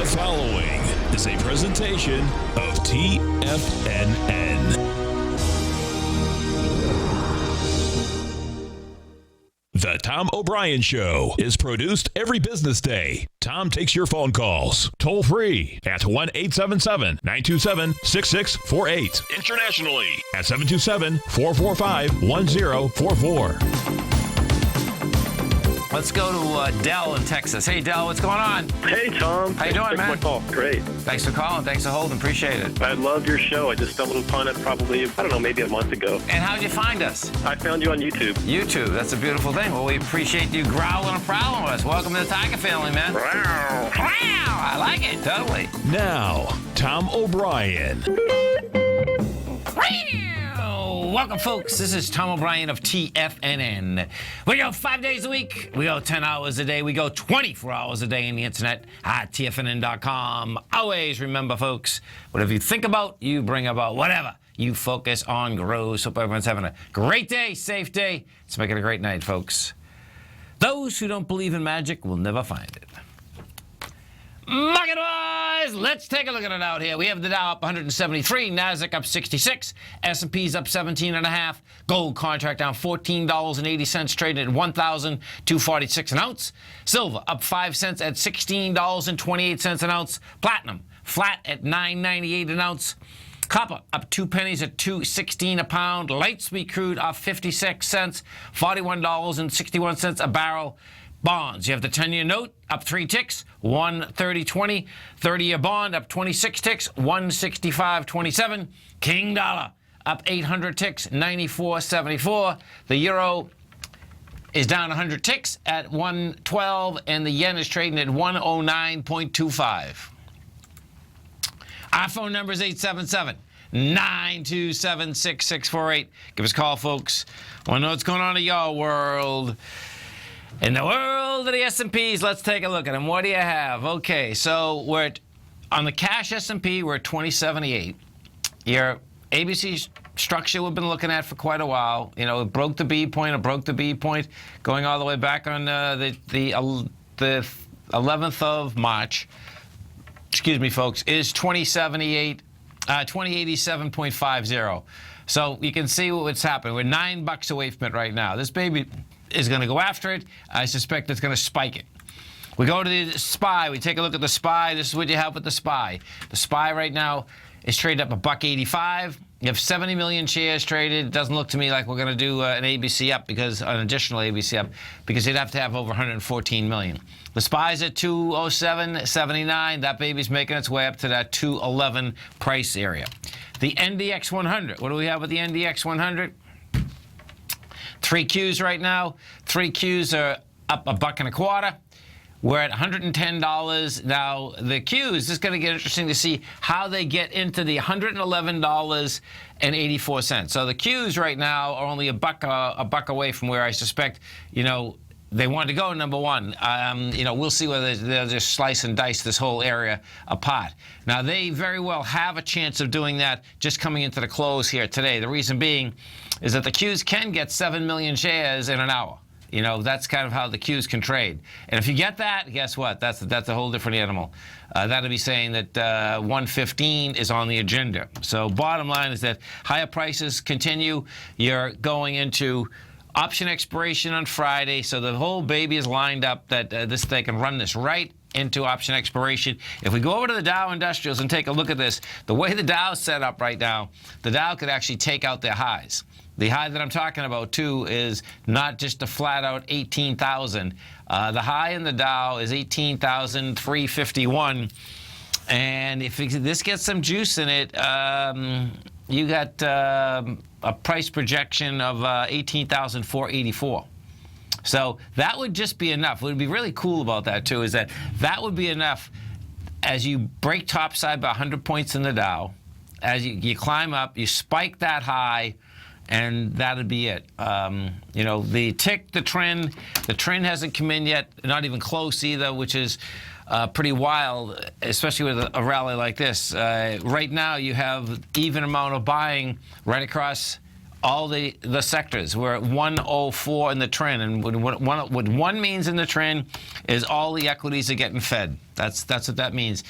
The following is a presentation of TFNN. The Tom O'Brien Show is produced every business day. Tom takes your phone calls toll free at 1-877-927-6648. Internationally at 727-445-1044. Let's go to Dell in Texas. Hey, Dell, what's going on? Hey, Tom. How you doing, man? My call. Great. Thanks for calling. Thanks for holding. Appreciate it. I love your show. I just stumbled upon it probably, maybe a month ago. And how'd you find us? I found you on YouTube. YouTube. That's a beautiful thing. Well, we appreciate you growling and prowling with us. Welcome to the Tiger family, man. Wow. I like it. Totally. Now, Tom O'Brien. Welcome, folks. This is Tom O'Brien of TFNN. We go 5 days a week. We go 10 hours a day. We go 24 hours a day on the internet at TFNN.com. Always remember, folks, whatever you think about, you bring about. Whatever you focus on grows. Hope everyone's having a great day, safe day. Let's make it a great night, folks. Those who don't believe in magic will never find it. Market-wise, let's take a look at it out here. We have the Dow up 173, NASDAQ up 66, S&P's up 17.5, gold contract down $14.80, traded at $1,246 an ounce. Silver up 5 cents at $16.28 an ounce. Platinum flat at $9.98 an ounce. Copper up 2 pennies at $2.16 a pound. Light sweet crude off 56 cents, $41.61 a barrel. Bonds, you have the 10-year note up 3 ticks, 130.20. 30-year bond up 26 ticks, 165.27. King dollar up 800 ticks, 94.74. The euro is down 100 ticks at 112, and the yen is trading at 109.25. Our phone number is 877-927-6648. Give us a call, folks. Want to know what's going on in your world. In the world of the S&Ps, let's take a look at them. What do you have? Okay, so we're on the cash S&P, we're at 2078. Your ABC structure we've been looking at for quite a while. You know, it broke the B point, going all the way back on the 11th of March. Excuse me, folks, is 2078, 2087.50. So you can see what's happening. We're $9 away from it right now. This baby is going to go after it. I suspect it's going to spike it. We go to the SPY. We take a look at the SPY. This is what you have with the SPY. The SPY right now is traded up $1.85. You have 70 million shares traded. It doesn't look to me like we're going to do an ABC up, because an additional ABC up, because you'd have to have over 114 million. The SPY's at 207.79. That baby's making its way up to that 211 price area. The NDX 100. What do we have with the NDX 100? 3 Qs right now. 3 Qs are up $1.25. We're at $110. Now, the Qs, this is going to get interesting to see how they get into the $111.84. So the Qs right now are only a buck away from where I suspect, you know, they want to go, number one. You know, we'll see whether they'll just slice and dice this whole area apart. Now, they very well have a chance of doing that just coming into the close here today. The reason being is that the Qs can get 7 million shares in an hour. You know, that's kind of how the Qs can trade. And if you get that, guess what? That's a whole different animal. That'll be saying that 115 is on the agenda. So bottom line is that higher prices continue. You're going into option expiration on Friday, so the whole baby is lined up that they can run this right into option expiration. If we go over to the Dow Industrials and take a look at this, the way the Dow's set up right now, the Dow could actually take out their highs. The high that I'm talking about, too, is not just a flat-out 18,000. The high in the Dow is 18,351. And if this gets some juice in it, you got a price projection of 18,484. So that would just be enough. What would be really cool about that, too, is that would be enough as you break topside by 100 points in the Dow, as you climb up, you spike that high, and that'd be it. You know, the trend hasn't come in yet, not even close either, which is pretty wild, especially with a rally like this. Right now, you have even amount of buying right across all the sectors. We're at 104 in the trend, and what one means in the trend is all the equities are getting fed. That's what that means.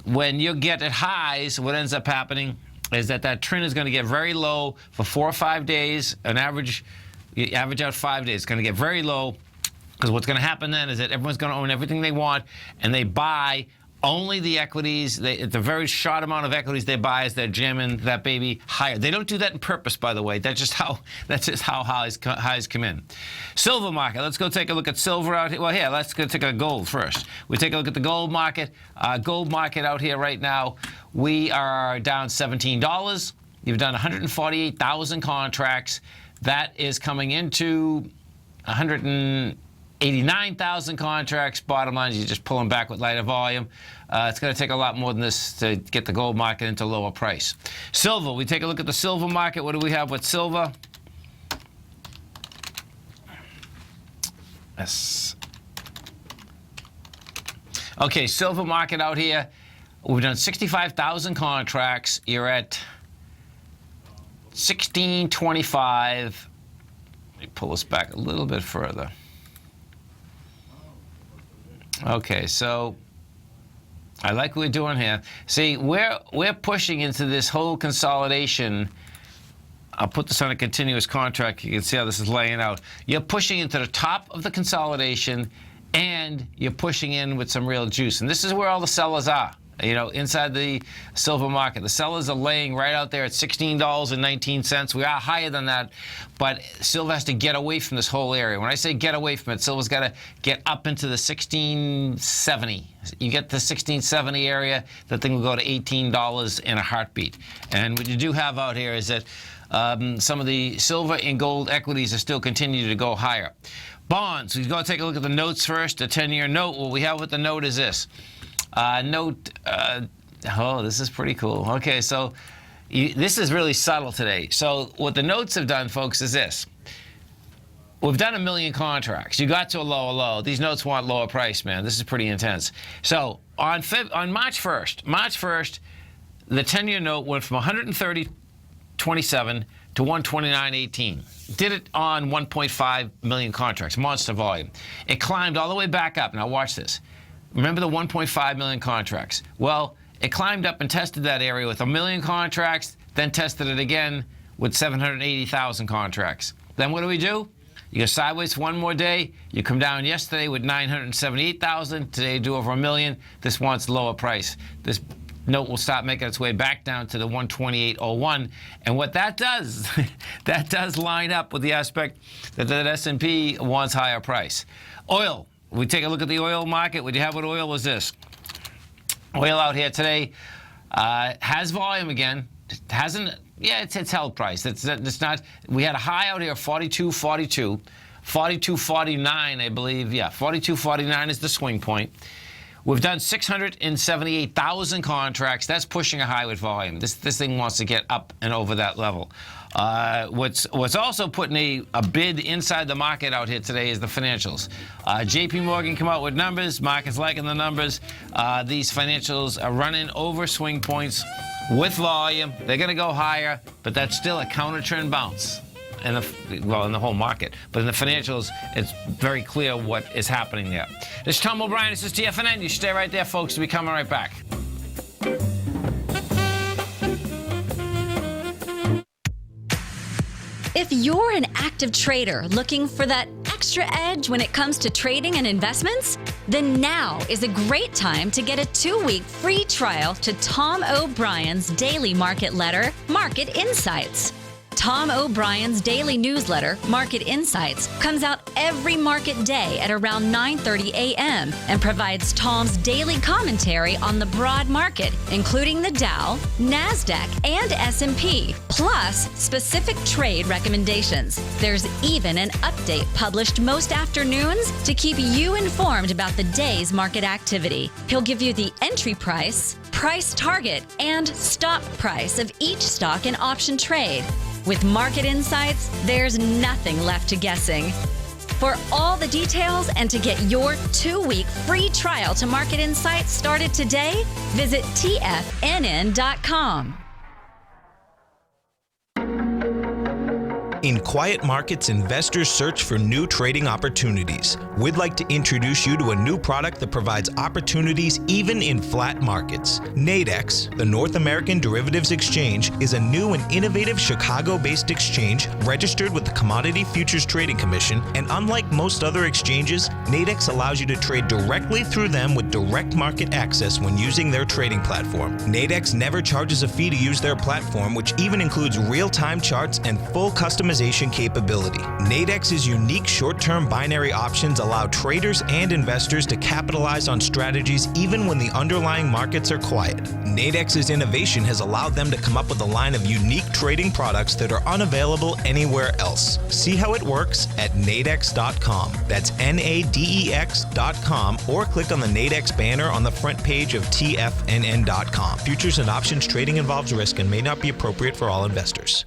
When you get at highs, what ends up happening is that trend is going to get very low for 4 or 5 days. You average out 5 days. It's going to get very low, because what's going to happen then is that everyone's going to own everything they want, and they buy only the equities. It's a very short amount of equities they buy as they're jamming that baby higher. They don't do that on purpose, by the way. That's just how highs come in. Silver market. Let's go take a look at silver out here. Well, here, let's go take a gold first. We take a look at the gold market. Gold market out here right now, we are down $17. You've done 148,000 contracts. That is coming into 189,000 contracts. Bottom line is you're just pulling back with lighter volume. It's going to take a lot more than this to get the gold market into lower price. Silver, we take a look at the silver market. What do we have with silver? Yes. Okay, silver market out here. We've done 65,000 contracts. You're at 1625. Let me pull this back a little bit further. Okay, so I like what we're doing here. See, we're pushing into this whole consolidation. I'll put this on a continuous contract. You can see how this is laying out. You're pushing into the top of the consolidation, and you're pushing in with some real juice. And this is where all the sellers are. You know, inside the silver market, the sellers are laying right out there at $16.19. We are higher than that, but silver has to get away from this whole area. When I say get away from it, silver's got to get up into the 1670. You get the 1670 area, that thing will go to $18 in a heartbeat. And what you do have out here is that some of the silver and gold equities are still continuing to go higher. Bonds, we've got to take a look at the notes first. The 10-year note, what we have with the note is this. Oh, this is pretty cool. Okay, so this is really subtle today. So what the notes have done, folks, is this. We've done 1 million contracts. You got to a lower low. These notes want lower price, man. This is pretty intense. So on March 1st, the 10-year note went from 130.27 to 129.18. Did it on 1.5 million contracts, monster volume. It climbed all the way back up. Now watch this. Remember the 1.5 million contracts? Well, it climbed up and tested that area with 1 million contracts, then tested it again with 780,000 contracts. Then what do? You go sideways for one more day. You come down yesterday with 978,000. Today you do over 1 million. This wants lower price. This note will stop making its way back down to the 128.01. And what that does, that does line up with the aspect that S&P wants higher price. Oil. We take a look at the oil market. What you have with oil was this. Oil out here today has volume again. It's held price. It's not. We had a high out here, 42.42, 42.49, I believe. Yeah, 42.49 is the swing point. We've done 678,000 contracts. That's pushing a high with volume. This thing wants to get up and over that level. What's also putting a bid inside the market out here today is the financials. JP Morgan come out with numbers. Market's liking the numbers. These financials are running over swing points with volume. They're going to go higher, but that's still a counter trend bounce. In the whole market. But in the financials, it's very clear what is happening there. This is Tom O'Brien. This is TFNN. You stay right there, folks. We'll be coming right back. If you're an active trader looking for that extra edge when it comes to trading and investments, then now is a great time to get a 2-week free trial to Tom O'Brien's daily market letter, Market Insights. Tom O'Brien's daily newsletter, Market Insights, comes out every market day at around 9:30 a.m. and provides Tom's daily commentary on the broad market, including the Dow, NASDAQ, and S&P, plus specific trade recommendations. There's even an update published most afternoons to keep you informed about the day's market activity. He'll give you the entry price, price target, and stop price of each stock and option trade. With Market Insights, there's nothing left to guessing. For all the details and to get your 2-week free trial to Market Insights started today, visit TFNN.com. In quiet markets, investors search for new trading opportunities. We'd like to introduce you to a new product that provides opportunities even in flat markets. Nadex, the North American Derivatives Exchange, is a new and innovative Chicago-based exchange registered with the Commodity Futures Trading Commission, and unlike most other exchanges, Nadex allows you to trade directly through them with direct market access when using their trading platform. Nadex never charges a fee to use their platform, which even includes real-time charts and full customization capability. Nadex's unique short-term binary options allow traders and investors to capitalize on strategies even when the underlying markets are quiet. Nadex's innovation has allowed them to come up with a line of unique trading products that are unavailable anywhere else. See how it works at nadex.com. That's NADEX.com, or click on the Nadex banner on the front page of TFNN.com. Futures and options trading involves risk and may not be appropriate for all investors.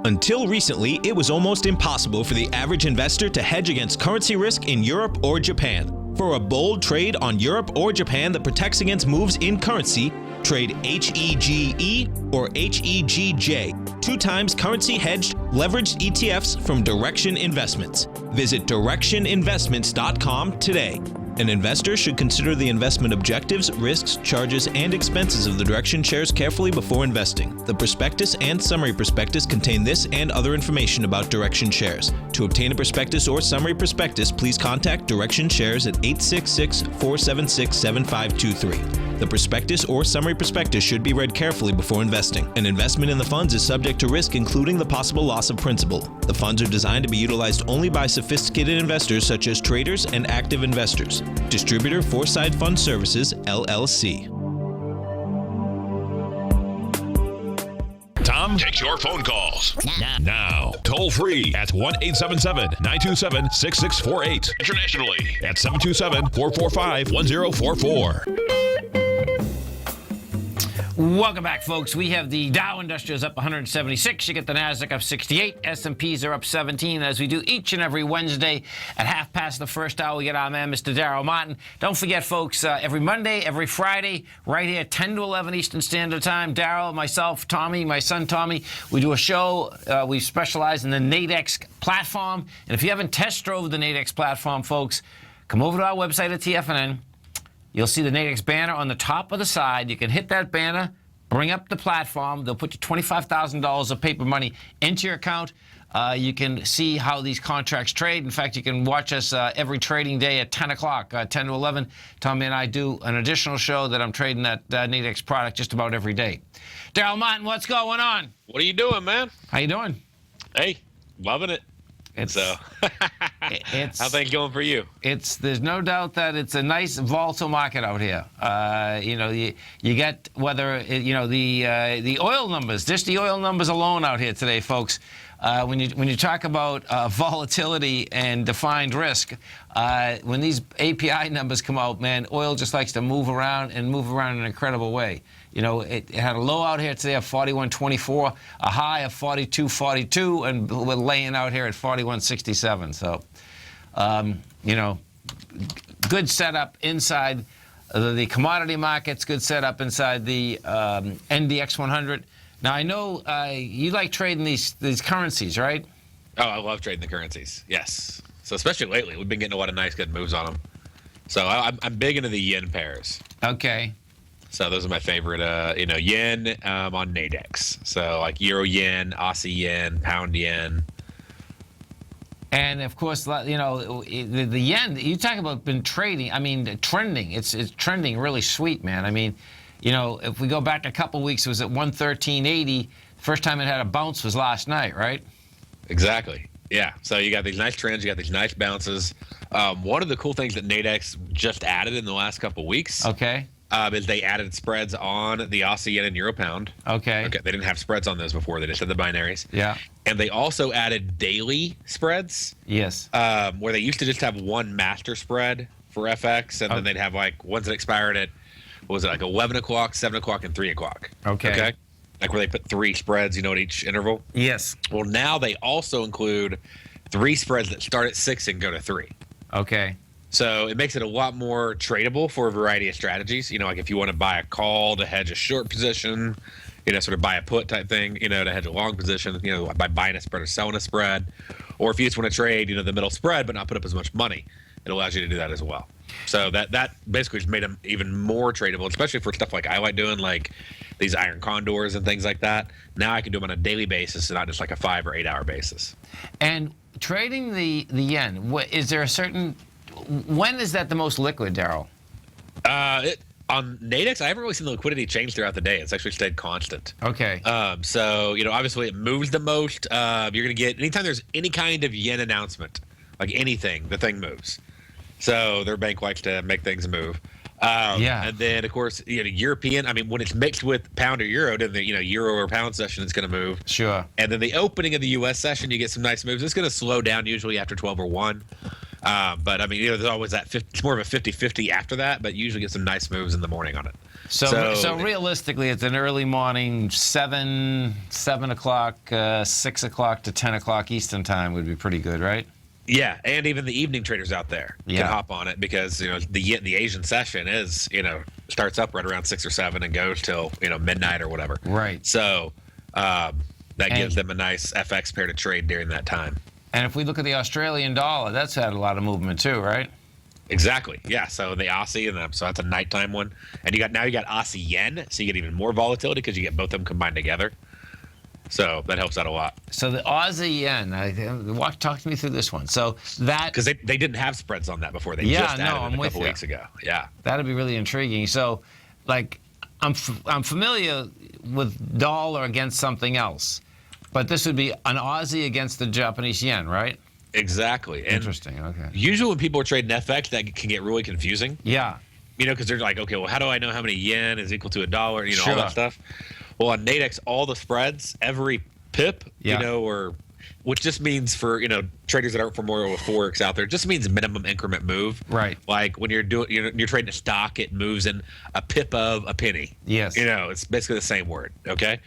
Until recently, it was almost impossible for the average investor to hedge against currency risk in Europe or Japan. For a bold trade on Europe or Japan that protects against moves in currency, trade HEGE or HEGJ, 2 times currency hedged leveraged ETFs from Direction Investments. Visit directioninvestments.com today. An investor should consider the investment objectives, risks, charges, and expenses of the Direction shares carefully before investing. The prospectus and summary prospectus contain this and other information about Direction shares. To obtain a prospectus or summary prospectus, please contact Direction shares at 866-476-7523. The prospectus or summary prospectus should be read carefully before investing. An investment in the funds is subject to risk, including the possible loss of principal. The funds are designed to be utilized only by sophisticated investors such as traders and active investors. Distributor Foreside Fund Services, LLC. Tom takes your phone calls now. Toll free at 1-877-927-6648. Internationally at 727-445-1044. Welcome back, folks. We have the Dow Industrials up 176. You get the Nasdaq up 68. S&Ps are up 17, as we do each and every Wednesday at half past the first hour. We get our man, Mr. Darryl Martin. Don't forget, folks, every Monday, every Friday, right here, 10 to 11 Eastern Standard Time. Darryl, myself, Tommy, my son Tommy, we do a show. We specialize in the Nadex platform. And if you haven't test drove the Nadex platform, folks, come over to our website at TFNN. You'll see the Nadex banner on the top of the side. You can hit that banner, bring up the platform. They'll put you $25,000 of paper money into your account. You can see how these contracts trade. In fact, you can watch us every trading day at 10 o'clock, 10 to 11. Tommy and I do an additional show that I'm trading that Nadex product just about every day. Darryl Martin, what's going on? What are you doing, man? How you doing? Hey, loving it. How things going for you? There's no doubt that it's a nice volatile market out here. You get the oil numbers, just the oil numbers alone out here today, folks. When you talk about volatility and defined risk, when these API numbers come out, man, oil just likes to move around in an incredible way. You know, it had a low out here today of 41.24, a high of 42.42, and we're laying out here at 41.67. So, good setup inside the commodity markets, good setup inside the NDX 100. Now, I know you like trading these currencies, right? Oh, I love trading the currencies, yes. So especially lately, we've been getting a lot of nice, good moves on them. So I'm big into the yen pairs. Okay. So those are my favorite, yen on Nadex. So like euro yen, Aussie yen, pound yen. And of course, the yen, you talk about been trading, trending. It's trending really sweet, man. I mean, if we go back a couple weeks, it was at 113.80. First time it had a bounce was last night, right? Exactly. Yeah. So you got these nice trends, you got these nice bounces. One of the cool things that Nadex just added in the last couple weeks. Okay. Is they added spreads on the Aussie yen and euro pound. Okay. They didn't have spreads on those before. They just had the binaries. Yeah. And they also added daily spreads. Yes. Where they used to just have one master spread for FX, and then they'd have like ones that expired at, 11 o'clock, 7 o'clock, and 3 o'clock. Okay. Like where they put 3 spreads, at each interval. Yes. Well, now they also include 3 spreads that start at 6 and go to 3. Okay. So it makes it a lot more tradable for a variety of strategies. Like if you want to buy a call to hedge a short position, sort of buy a put type thing, to hedge a long position, by buying a spread or selling a spread. Or if you just want to trade, the middle spread, but not put up as much money, it allows you to do that as well. So that basically has made them even more tradable, especially for stuff like I like doing, like these iron condors and things like that. Now I can do them on a daily basis and not just like a 5 or 8 hour basis. And trading the yen, is there a certain, when is that the most liquid, Daryl? On Nadex, I haven't really seen the liquidity change throughout the day. It's actually stayed constant. Okay. So, obviously it moves the most. You're going to get, anytime there's any kind of yen announcement, like anything, the thing moves. So their bank likes to make things move. And then, of course, European, when it's mixed with pound or euro, then the, euro or pound session, it's going to move. Sure. And then the opening of the U.S. session, you get some nice moves. It's going to slow down usually after 12 or 1. But there's always that it's more of a 50-50 after that, but you usually get some nice moves in the morning on it. So realistically, it's an early morning, 7 o'clock, 6 o'clock to 10 o'clock Eastern time would be pretty good, right? Yeah, and even the evening traders out there can hop on it because the Asian session is starts up right around 6 or 7 and goes till midnight or whatever. Right. So that gives them a nice FX pair to trade during that time. And if we look at the Australian dollar, that's had a lot of movement too, right? Exactly. Yeah. So the Aussie so that's a nighttime one, and you got Aussie yen, so you get even more volatility because you get both of them combined together. So that helps out a lot. So the Aussie yen, talk to me through this one. So that because they didn't have spreads on that before. They just added it a couple weeks ago. Yeah, that'd be really intriguing. So, like, I'm familiar with dollar against something else, but this would be an Aussie against the Japanese yen, right? Exactly. And interesting. Okay. Usually when people are trading FX, that can get really confusing. Yeah. Because they're like, okay, well, how do I know how many yen is equal to a dollar? Sure. All that stuff. Well, on Nadex, all the spreads, every pip, or which just means for traders that aren't familiar with forex out there, just means minimum increment move. Right. Like when you're trading a stock, it moves in a pip of a penny. Yes. It's basically the same word. Okay,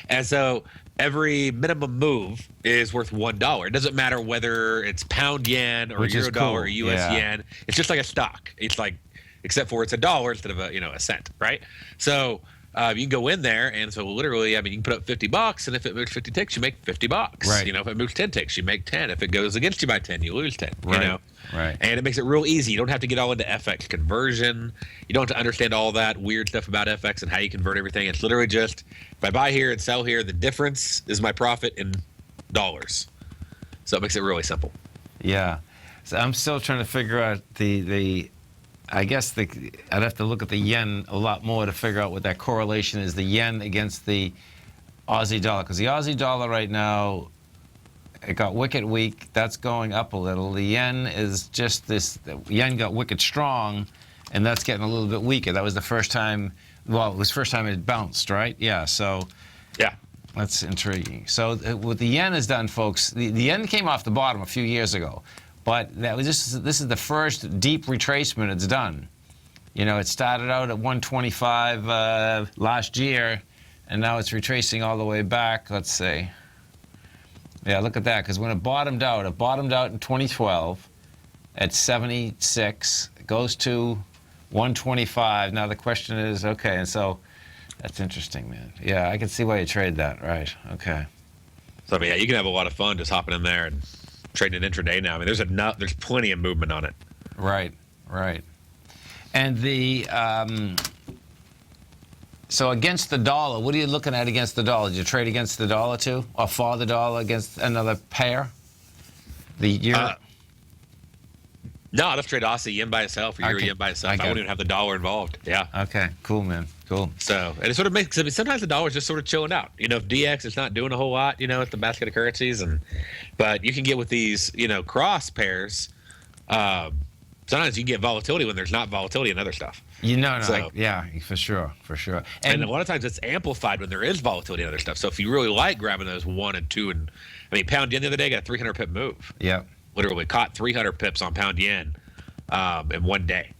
and so every minimum move is worth $1. It doesn't matter whether it's pound yen or euro dollar or US yen. It's just like a stock. It's like, except for it's $1 instead of a cent, right? So. You can go in there, and so literally, you can put up $50, and if it moves 50 ticks, you make $50. Right. If it moves 10 ticks, you make 10. If it goes against you by 10, you lose 10. Right. Right. And it makes it real easy. You don't have to get all into FX conversion. You don't have to understand all that weird stuff about FX and how you convert everything. It's literally just, if I buy here and sell here, the difference is my profit in dollars. So it makes it really simple. Yeah. So I'm still trying to figure out I guess I'd have to look at the yen a lot more to figure out what that correlation is, the yen against the Aussie dollar. Because the Aussie dollar right now, it got wicked weak. That's going up a little. The yen is just this. The yen got wicked strong, and that's getting a little bit weaker. That was the first time. Well, it was the first time it bounced, right? Yeah. So. Yeah. That's intriguing. So what the yen has done, folks, the yen came off the bottom a few years ago. But this is the first deep retracement it's done. It started out at 125 last year, and now it's retracing all the way back. Let's see. Yeah, look at that. Because when it bottomed out in 2012 at 76. It goes to 125. Now the question is, okay, and so that's interesting, man. Yeah, I can see why you trade that. Right. Okay. So you can have a lot of fun just hopping in there and trading it intraday now. There's plenty of movement on it. Right. And so against the dollar, what are you looking at against the dollar? Did you trade against the dollar too, or for the dollar against another pair? The euro. No, let's trade Aussie yen by itself or Euro yen by itself. I wouldn't even have the dollar involved. Yeah. Okay. Cool, man. Cool. So, and it sort of makes, sometimes the dollar's just sort of chilling out. If DX is not doing a whole lot, it's the basket of currencies, but you can get with these, cross pairs. Sometimes you can get volatility when there's not volatility in other stuff. Yeah, for sure. And a lot of times it's amplified when there is volatility in other stuff. So if you really like grabbing those 1 and 2, and pound yen the other day got a 300 pip move. Yeah. Literally caught 300 pips on pound yen in one day.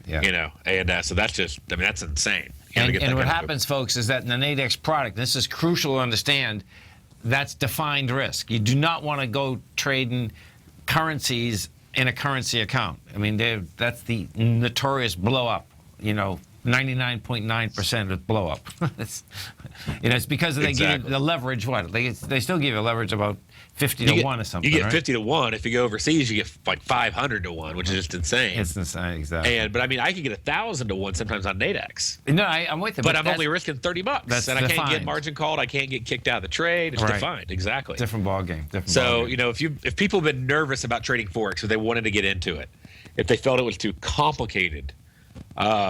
Yeah. And so that's just, that's insane. And what happens, folks, is that in an ADEX product, this is crucial to understand, that's defined risk. You do not want to go trading currencies in a currency account. That's the notorious blow up, 99.9% of blow up. it's because they give you the leverage. What they still give you leverage about 50 to 1 or something. You get right? 50 to 1. If you go overseas, you get like 500 to 1, which is just insane. It's insane, exactly. But I mean, I can get 1,000 to 1 sometimes on Nadex. No, I'm with you. But I'm only risking $30, and I can't get margin called. I can't get kicked out of the trade. It's defined, exactly. Different ball game. So if people have been nervous about trading forex, if they wanted to get into it, if they felt it was too complicated.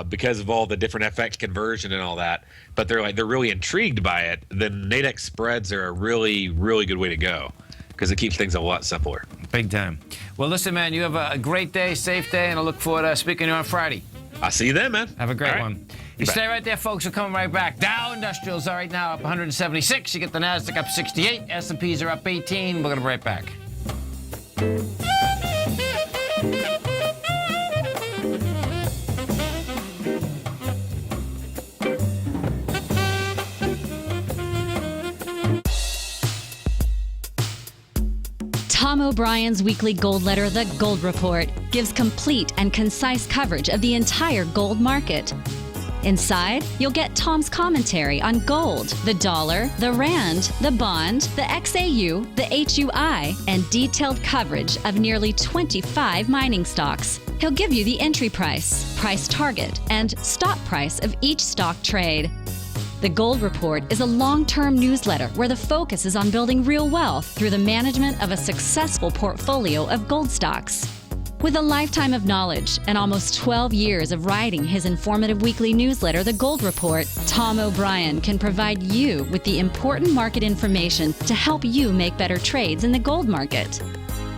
Because of all the different FX conversion and all that, but they're really intrigued by it, then Nadex spreads are a really, really good way to go because it keeps things a lot simpler. Big time. Well, listen, man, you have a great day, safe day, and I look forward to speaking to you on Friday. I'll see you then, man. Have a great one. You stay right there, folks. We're coming right back. Dow Industrials are right now up 176. You get the Nasdaq up 68. S&Ps are up 18. We're going to be right back. Tom O'Brien's weekly gold letter, The Gold Report, gives complete and concise coverage of the entire gold market. Inside, you'll get Tom's commentary on gold, the dollar, the rand, the bond, the XAU, the HUI, and detailed coverage of nearly 25 mining stocks. He'll give you the entry price, price target, and stop price of each stock trade. The Gold Report is a long-term newsletter where the focus is on building real wealth through the management of a successful portfolio of gold stocks. With a lifetime of knowledge and almost 12 years of writing his informative weekly newsletter, The Gold Report, Tom O'Brien can provide you with the important market information to help you make better trades in the gold market.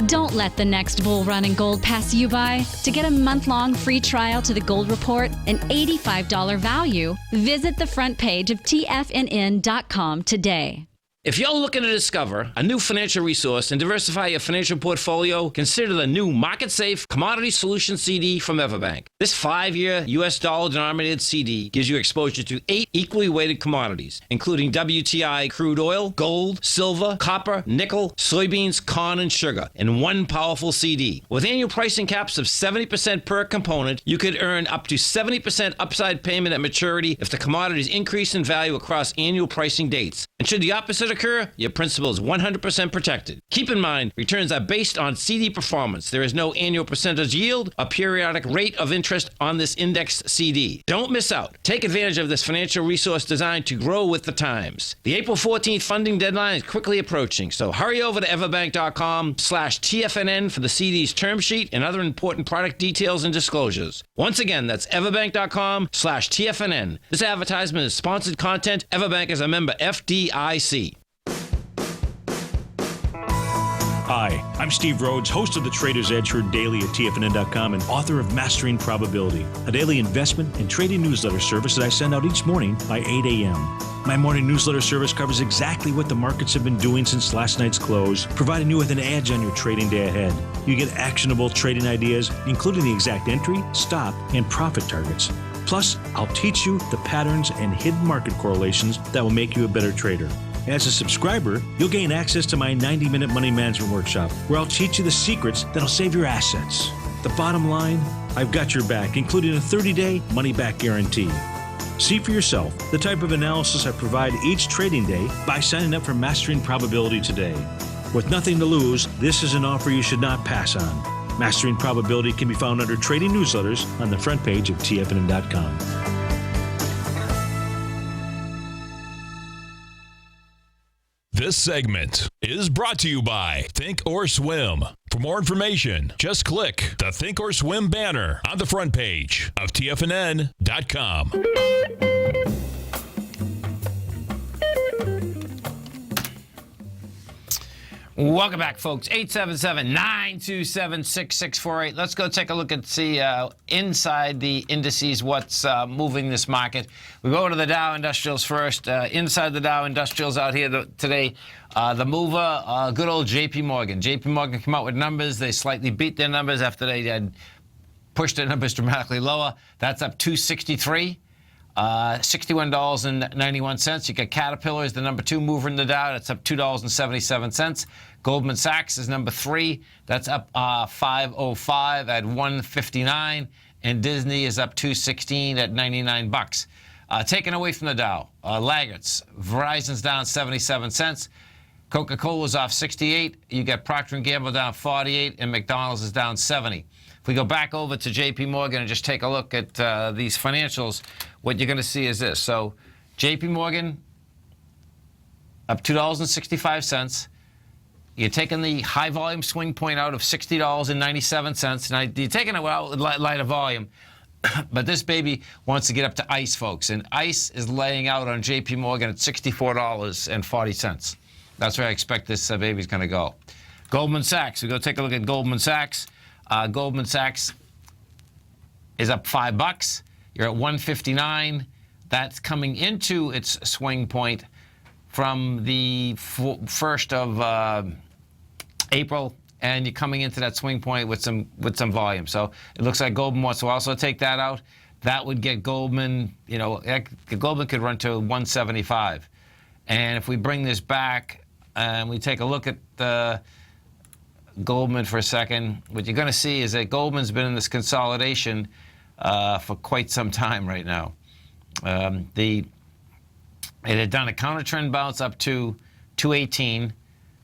Don't let the next bull run in gold pass you by. To get a month-long free trial to the Gold Report, an $85 value, visit the front page of TFNN.com today. If you're looking to discover a new financial resource and diversify your financial portfolio, consider the new Market Safe Commodity Solution CD from Everbank. This 5-year U.S. dollar-denominated CD gives you exposure to 8 equally weighted commodities, including WTI crude oil, gold, silver, copper, nickel, soybeans, corn, and sugar, in one powerful CD. With annual pricing caps of 70% per component, you could earn up to 70% upside payment at maturity if the commodities increase in value across annual pricing dates. And should the opposite occur, your principal is 100% protected. Keep in mind, returns are based on CD performance. There is no annual percentage yield or periodic rate of interest on this indexed CD. Don't miss out. Take advantage of this financial resource designed to grow with the times. The April 14th funding deadline is quickly approaching, so hurry over to everbank.com/TFNN for the CD's term sheet and other important product details and disclosures. Once again, that's everbank.com/TFNN. This advertisement is sponsored content. Everbank is a member FDIC. Hi, I'm Steve Rhodes, host of the Trader's Edge, heard daily at TFNN.com and author of Mastering Probability, a daily investment and trading newsletter service that I send out each morning by 8 a.m. My morning newsletter service covers exactly what the markets have been doing since last night's close, providing you with an edge on your trading day ahead. You get actionable trading ideas, including the exact entry, stop, and profit targets. Plus, I'll teach you the patterns and hidden market correlations that will make you a better trader. As a subscriber, you'll gain access to my 90-minute money management workshop, where I'll teach you the secrets that'll save your assets. The bottom line, I've got your back, including a 30-day money-back guarantee. See for yourself the type of analysis I provide each trading day by signing up for Mastering Probability today. With nothing to lose, this is an offer you should not pass on. Mastering Probability can be found under Trading Newsletters on the front page of TFNN.com. This segment is brought to you by Think or Swim. For more information, just click the Think or Swim banner on the front page of TFNN.com. Welcome back, folks. 877-927-6648. Let's go take a look and see inside the indices what's moving this market. We go to the Dow Industrials first. Inside the Dow Industrials out here today, the mover, good old J.P. Morgan. J.P. Morgan came out with numbers. They slightly beat their numbers after they had pushed their numbers dramatically lower. That's up 263. $61.91. You got Caterpillar is the number 2 mover in the Dow. That's up $2.77. Goldman Sachs is number 3. That's up 505 at 159. and Disney is up 216 at 99 bucks. Taken away from the Dow, laggards. Verizon's down 77 cents. Coca-Cola's off 68. You got Procter & Gamble down 48, and McDonald's is down 70. If we go back over to J.P. Morgan and just take a look at these financials, what you're going to see is this. So J.P. Morgan up $2.65. You're taking the high volume swing point out of $60.97. Now, you're taking it out with lighter volume. But this baby wants to get up to ICE, folks. And ICE is laying out on J.P. Morgan at $64.40. That's where I expect this baby's going to go. Goldman Sachs. We go take a look at Goldman Sachs. Goldman Sachs is up $5. You're at 159. That's coming into its swing point from the 1st of April, and you're coming into that swing point with some volume. So it looks like Goldman wants to also take that out. That would get Goldman, Goldman could run to 175. And if we bring this back and we take a look at the Goldman for a second, what you're going to see is that Goldman's been in this consolidation for quite some time right now. It had done a counter trend bounce up to 218,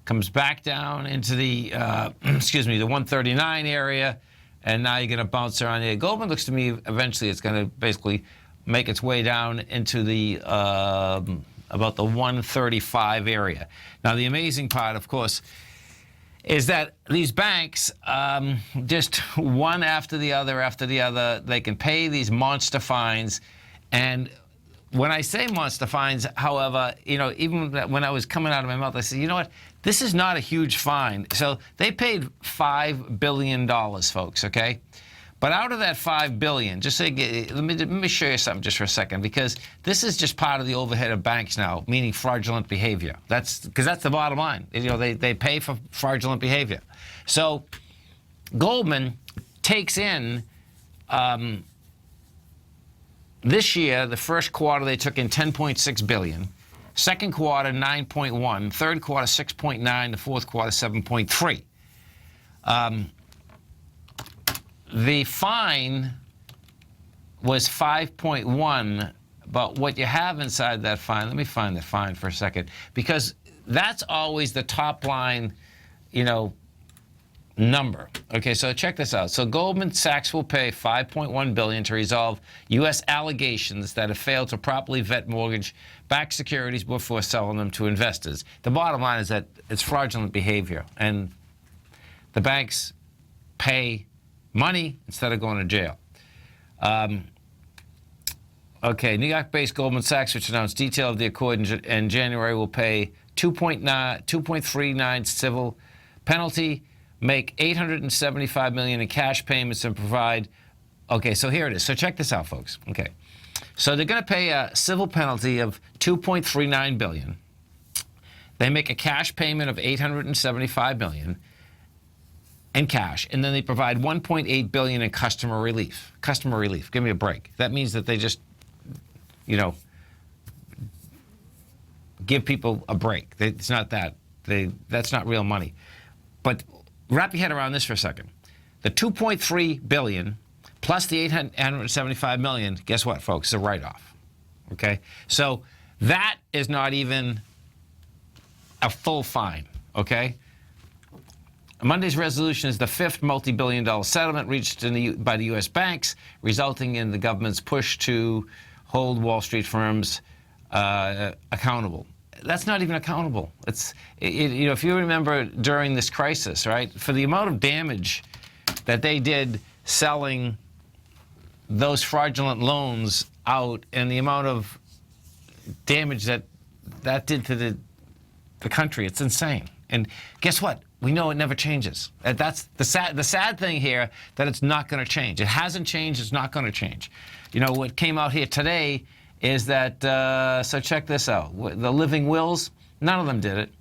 comes back down into the, the 139 area, and now you're going to bounce around here. Goldman looks to me eventually it's going to basically make its way down into the about the 135 area. Now, the amazing part, of course, is that these banks, just one after the other, they can pay these monster fines. And when I say monster fines, however, even when I was coming out of my mouth, I said, you know what? This is not a huge fine. So they paid $5 billion, folks, okay? But out of that $5 billion, just say, let me show you something just for a second, because this is just part of the overhead of banks now, meaning fraudulent behavior. That's the bottom line. They pay for fraudulent behavior. So Goldman takes in this year, the first quarter, they took in $10.6 billion. Second quarter, 9.1. Third quarter, 6.9. The fourth quarter, 7.3. The fine was 5.1, but what you have inside that fine, let me find the fine for a second, because that's always the top line, number. Okay, so check this out. So Goldman Sachs will pay $5.1 billion to resolve U.S. allegations that have failed to properly vet mortgage-backed securities before selling them to investors. The bottom line is that it's fraudulent behavior, and the banks pay money instead of going to jail. Okay, New York-based Goldman Sachs, which announced detail of the accord in January, will pay 2.39 civil penalty, make $875 million in cash payments, and provide. Okay, so here it is. So check this out, folks. Okay, so they're going to pay a civil penalty of $2.39 billion. They make a cash payment of $875 million in cash, and then they provide $1.8 billion in customer relief. Customer relief. Give me a break. That means that they just, give people a break. It's not that. That's not real money. But wrap your head around this for a second. The $2.3 billion plus the $875 million, guess what, folks? It's a write-off. Okay? So that is not even a full fine. Okay? Monday's resolution is the fifth multi-billion-dollar settlement reached by the U.S. banks, resulting in the government's push to hold Wall Street firms accountable. That's not even accountable. If you remember during this crisis, right, for the amount of damage that they did selling those fraudulent loans out and the amount of damage that did to the country, it's insane. And guess what? We know it never changes. That's the sad thing here, that it's not going to change. It hasn't changed. It's not going to change. What came out here today is that, so check this out. The living wills, none of them did it.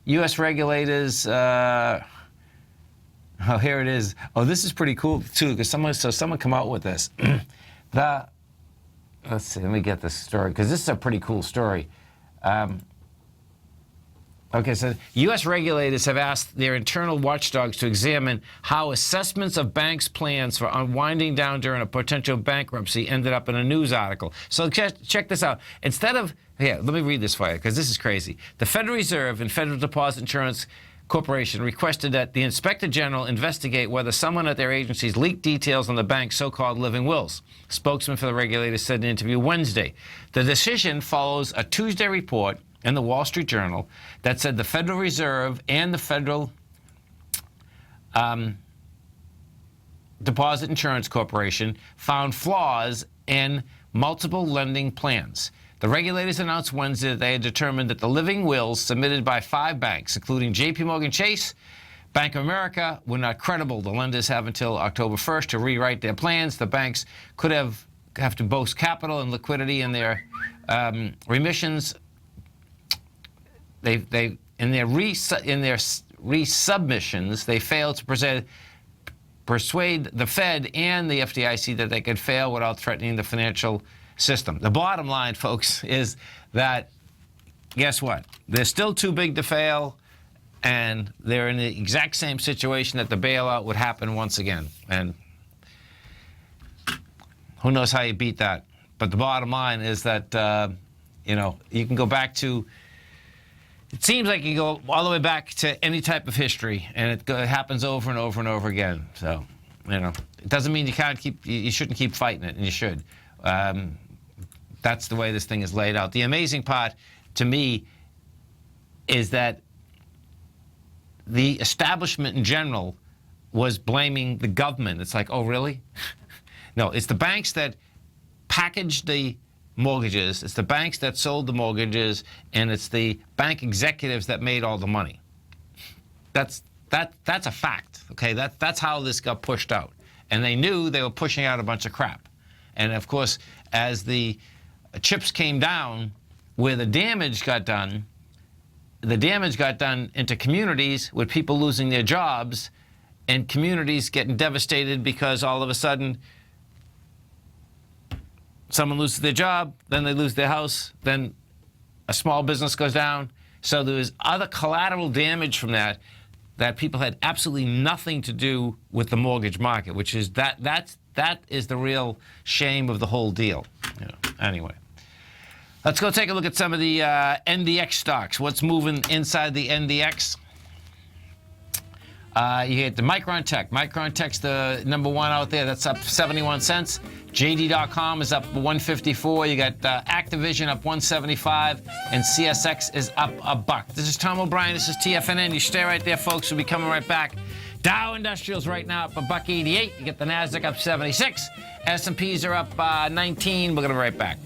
U.S. regulators, here it is. Oh, this is pretty cool, too, because someone come out with this. Let's see, let me get this story, because this is a pretty cool story. Okay, so U.S. regulators have asked their internal watchdogs to examine how assessments of banks' plans for unwinding down during a potential bankruptcy ended up in a news article. So check this out. Instead of, here, let me read this for you, because this is crazy. The Federal Reserve and Federal Deposit Insurance Corporation requested that the Inspector General investigate whether someone at their agencies leaked details on the bank's so-called living wills. Spokesman for the regulators said in an interview Wednesday. The decision follows a Tuesday report in the Wall Street Journal that said the Federal Reserve and the Federal Deposit Insurance Corporation found flaws in multiple lending plans. The regulators announced Wednesday that they had determined that the living wills submitted by 5 banks, including J.P. Morgan Chase, Bank of America, were not credible. The lenders have until October 1st to rewrite their plans. The banks could have to boast capital and liquidity in their remissions. In their resubmissions, they failed to persuade the Fed and the FDIC that they could fail without threatening the financial system. The bottom line, folks, is that, guess what? They're still too big to fail, and they're in the exact same situation that the bailout would happen once again. And who knows how you beat that? But the bottom line is that, you can go back to, it seems like you go all the way back to any type of history, and it happens over and over and over again. So, it doesn't mean you shouldn't keep fighting it, and you should. That's the way this thing is laid out. The amazing part, to me, is that the establishment in general was blaming the government. It's like, oh, really? No, it's the banks that packaged the mortgages, it's the banks that sold the mortgages, and it's the bank executives that made all the money. That's a fact, okay? That's how this got pushed out. And they knew they were pushing out a bunch of crap. And of course, as the chips came down, where the damage got done into communities with people losing their jobs and communities getting devastated because all of a sudden someone loses their job, then they lose their house, then a small business goes down. So there was other collateral damage from that people had absolutely nothing to do with the mortgage market, which is that is the real shame of the whole deal. Anyway, let's go take a look at some of the NDX stocks. What's moving inside the NDX? You get the Micron Tech. Micron Tech's the number one out there. That's up 71 cents. JD.com is up 154. You got Activision up 175, and CSX is up $1. This is Tom O'Brien. This is TFNN. You stay right there, folks. We'll be coming right back. Dow Industrials right now up $1.88. You get the Nasdaq up 76. S&Ps are up 19. We're going to be right back.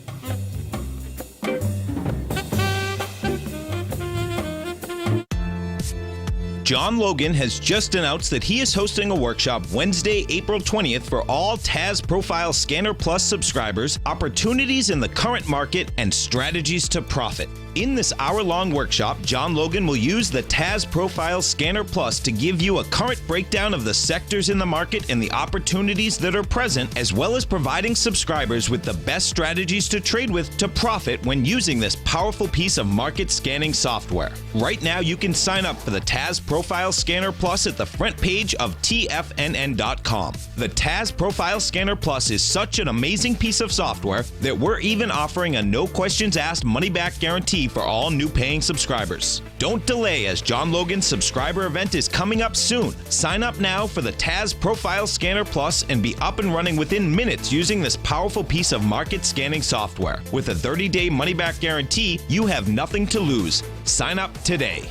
John Logan has just announced that he is hosting a workshop Wednesday, April 20th for all TAS Profile Scanner Plus subscribers, opportunities in the current market, and strategies to profit. In this hour-long workshop, John Logan will use the TAS Profile Scanner Plus to give you a current breakdown of the sectors in the market and the opportunities that are present, as well as providing subscribers with the best strategies to trade with to profit when using this powerful piece of market scanning software. Right now, you can sign up for the TAS Profile Scanner Plus at the front page of TFNN.com. The TAS Profile Scanner Plus is such an amazing piece of software that we're even offering a no-questions-asked money-back guarantee for all new paying subscribers. Don't delay, as John Logan's subscriber event is coming up soon. Sign up now for the TAS Profile Scanner Plus and be up and running within minutes using this powerful piece of market scanning software. With a 30-day money-back guarantee, you have nothing to lose. Sign up today.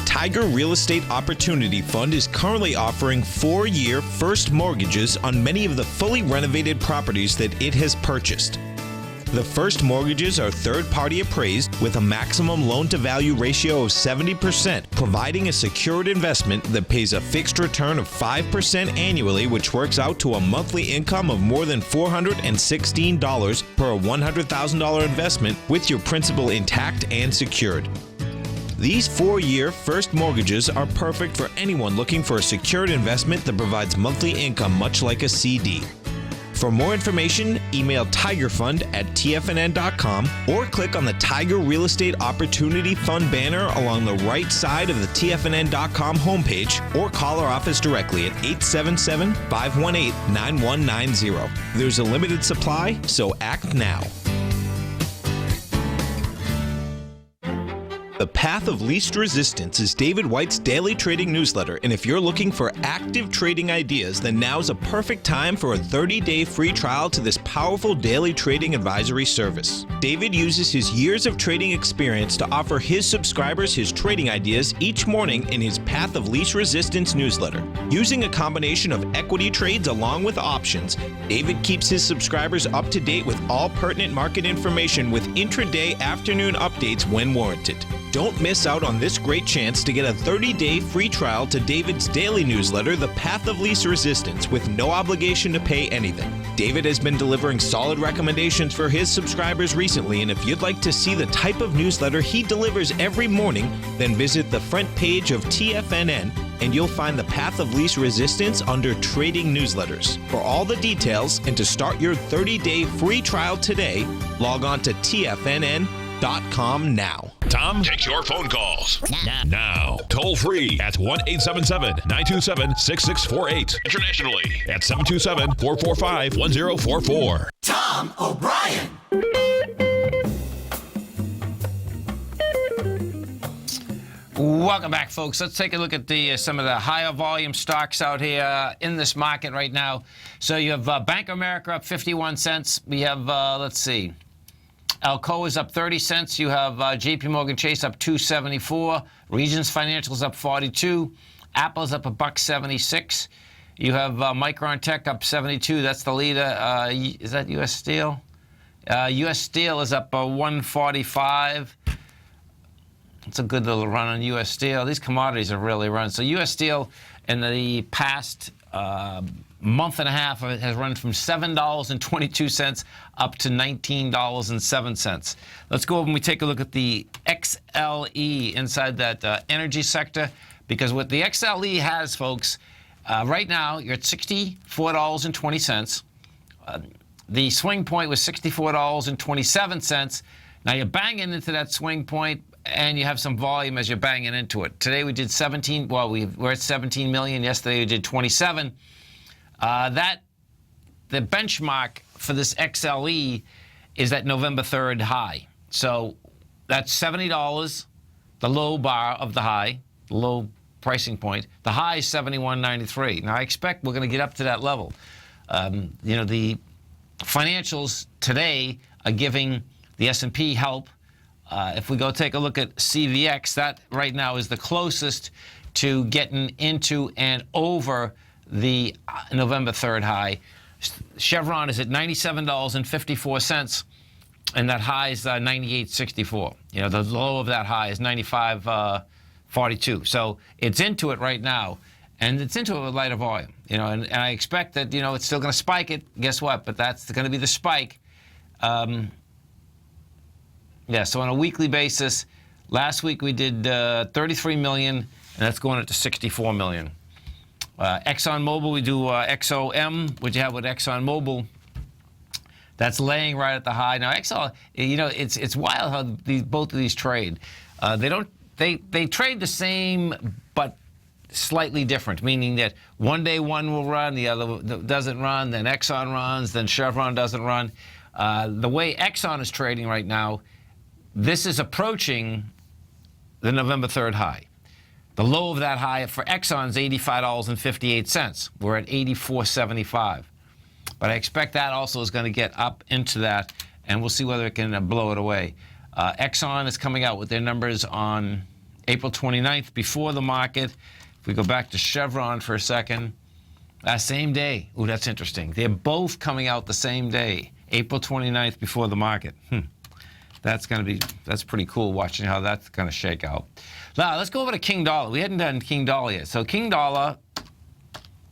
Tiger Real Estate Opportunity Fund is currently offering 4-year first mortgages on many of the fully renovated properties that it has purchased. The first mortgages are third-party appraised with a maximum loan-to-value ratio of 70%, providing a secured investment that pays a fixed return of 5% annually, which works out to a monthly income of more than $416 per $100,000 investment with your principal intact and secured. These 4-year first mortgages are perfect for anyone looking for a secured investment that provides monthly income much like a CD. For more information, email tigerfund@tfnn.com or click on the Tiger Real Estate Opportunity Fund banner along the right side of the tfnn.com homepage, or call our office directly at 877-518-9190. There's a limited supply, so act now. The Path of Least Resistance is David White's daily trading newsletter, and if you're looking for active trading ideas, then now's a perfect time for a 30-day free trial to this powerful daily trading advisory service. David uses his years of trading experience to offer his subscribers his trading ideas each morning in his Path of Least Resistance newsletter. Using a combination of equity trades along with options, David keeps his subscribers up to date with all pertinent market information with intraday afternoon updates when warranted. Don't miss out on this great chance to get a 30-day free trial to David's daily newsletter, The Path of Least Resistance, with no obligation to pay anything. David has been delivering solid recommendations for his subscribers recently, and if you'd like to see the type of newsletter he delivers every morning, then visit the front page of TFNN and you'll find the Path of Least Resistance under Trading Newsletters. For all the details and to start your 30-day free trial today, log on to TFNN.com now. Tom takes your phone calls now. Toll free at 1-877-927-6648. Internationally at 727-445-1044. Tom O'Brien. Welcome back, folks. Let's take a look at some of the higher volume stocks out here in this market right now. So you have Bank of America up 51 cents. We have, let's see, Alcoa is up 30 cents. You have JP Morgan Chase up 2.74. Regions Financial's up 42. Apple's up $1.76. You have Micron Tech up 72. That's the leader. Is that U.S. Steel? U.S. Steel is up 145. It's a good little run on U.S. Steel. These commodities have really run. So U.S. Steel in the past month and a half has run from $7.22 up to $19.07. Let's go over and we take a look at the XLE inside that energy sector, because what the XLE has, folks, right now you're at $64.20. The swing point was $64.27. Now you're banging into that swing point, and you have some volume as you're banging into it. Today we did 17. Well, we're at 17 million. Yesterday we did 27. The benchmark for this XLE is that November 3rd high. So that's $70, the low bar of the high, the low pricing point. The high is 71.93. Now I expect we're going to get up to that level. The financials today are giving the S&P help. If we go take a look at CVX, that right now is the closest to getting into and over the November 3rd high. Chevron is at $97.54, and that high is 98.64. The low of that high is 95.42. So it's into it right now, and it's into it with lighter volume. And I expect that it's still going to spike it. Guess what? But that's going to be the spike. So on a weekly basis, last week we did 33 million, and that's going up to 64 million. ExxonMobil, we do XOM, what you have with ExxonMobil. That's laying right at the high. Now, Exxon, it's wild how both of these trade. They trade the same, but slightly different, meaning that one day one will run, the other doesn't run, then Exxon runs, then Chevron doesn't run. The way Exxon is trading right now, this is approaching the November 3rd high. The low of that high for Exxon is $85.58. We're at $84.75. But I expect that also is going to get up into that, and we'll see whether it can blow it away. Exxon is coming out with their numbers on April 29th before the market. If we go back to Chevron for a second, same day. Ooh, that's interesting. They're both coming out the same day, April 29th before the market. That's pretty cool watching how that's going to shake out. Now, let's go over to King Dollar. We hadn't done King Dollar yet. So King Dollar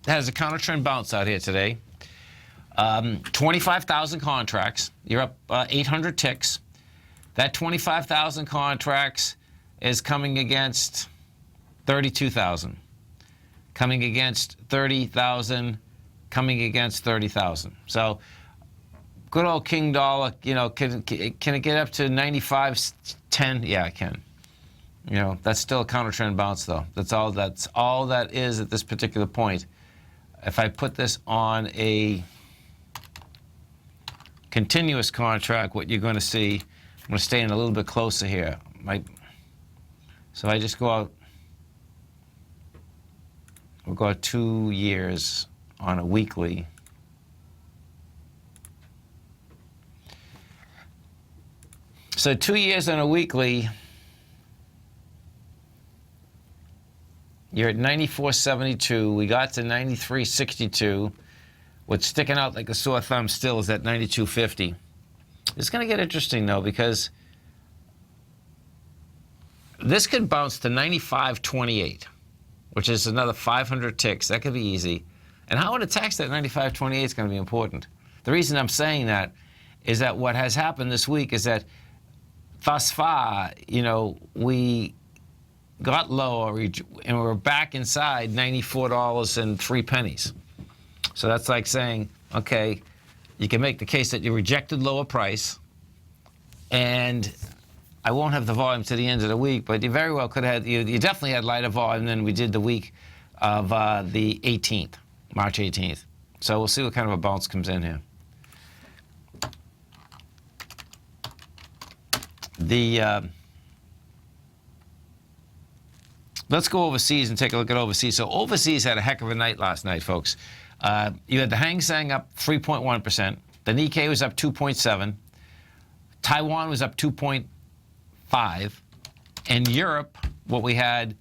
has a counter trend bounce out here today. 25,000 contracts. You're up 800 ticks. That 25,000 contracts is coming against 32,000. Coming against 30,000, coming against 30,000. So good old King Dollar, you know, can it get up to 95.10? Yeah, it can. You know, that's still a counter trend bounce though. That's all that is at this particular point. If I put this on a continuous contract, what you're going to see, I'm going to stay in a little bit closer here. So I just go out, we'll go out 2 years on a weekly. So 2 years on a weekly, you're at 94.72. We got to 93.62. What's sticking out like a sore thumb still is at 92.50. It's going to get interesting, though, because this could bounce to 95.28, which is another 500 ticks. That could be easy. And how it attacks that 95.28 is going to be important. The reason I'm saying that is that what has happened this week is that thus far, you know, we got lower and we're back inside $94.03. So that's like saying, okay, you can make the case that you rejected lower price, and I won't have the volume to the end of the week, but you very well could have had, you definitely had lighter volume than we did the week of the 18th, March 18th. So we'll see what kind of a bounce comes in here. Let's go overseas and take a look at overseas. So overseas had a heck of a night last night, folks. You had the Hang Seng up 3.1%. The Nikkei was up 2.7%. Taiwan was up 2.5%. And Europe, what we had,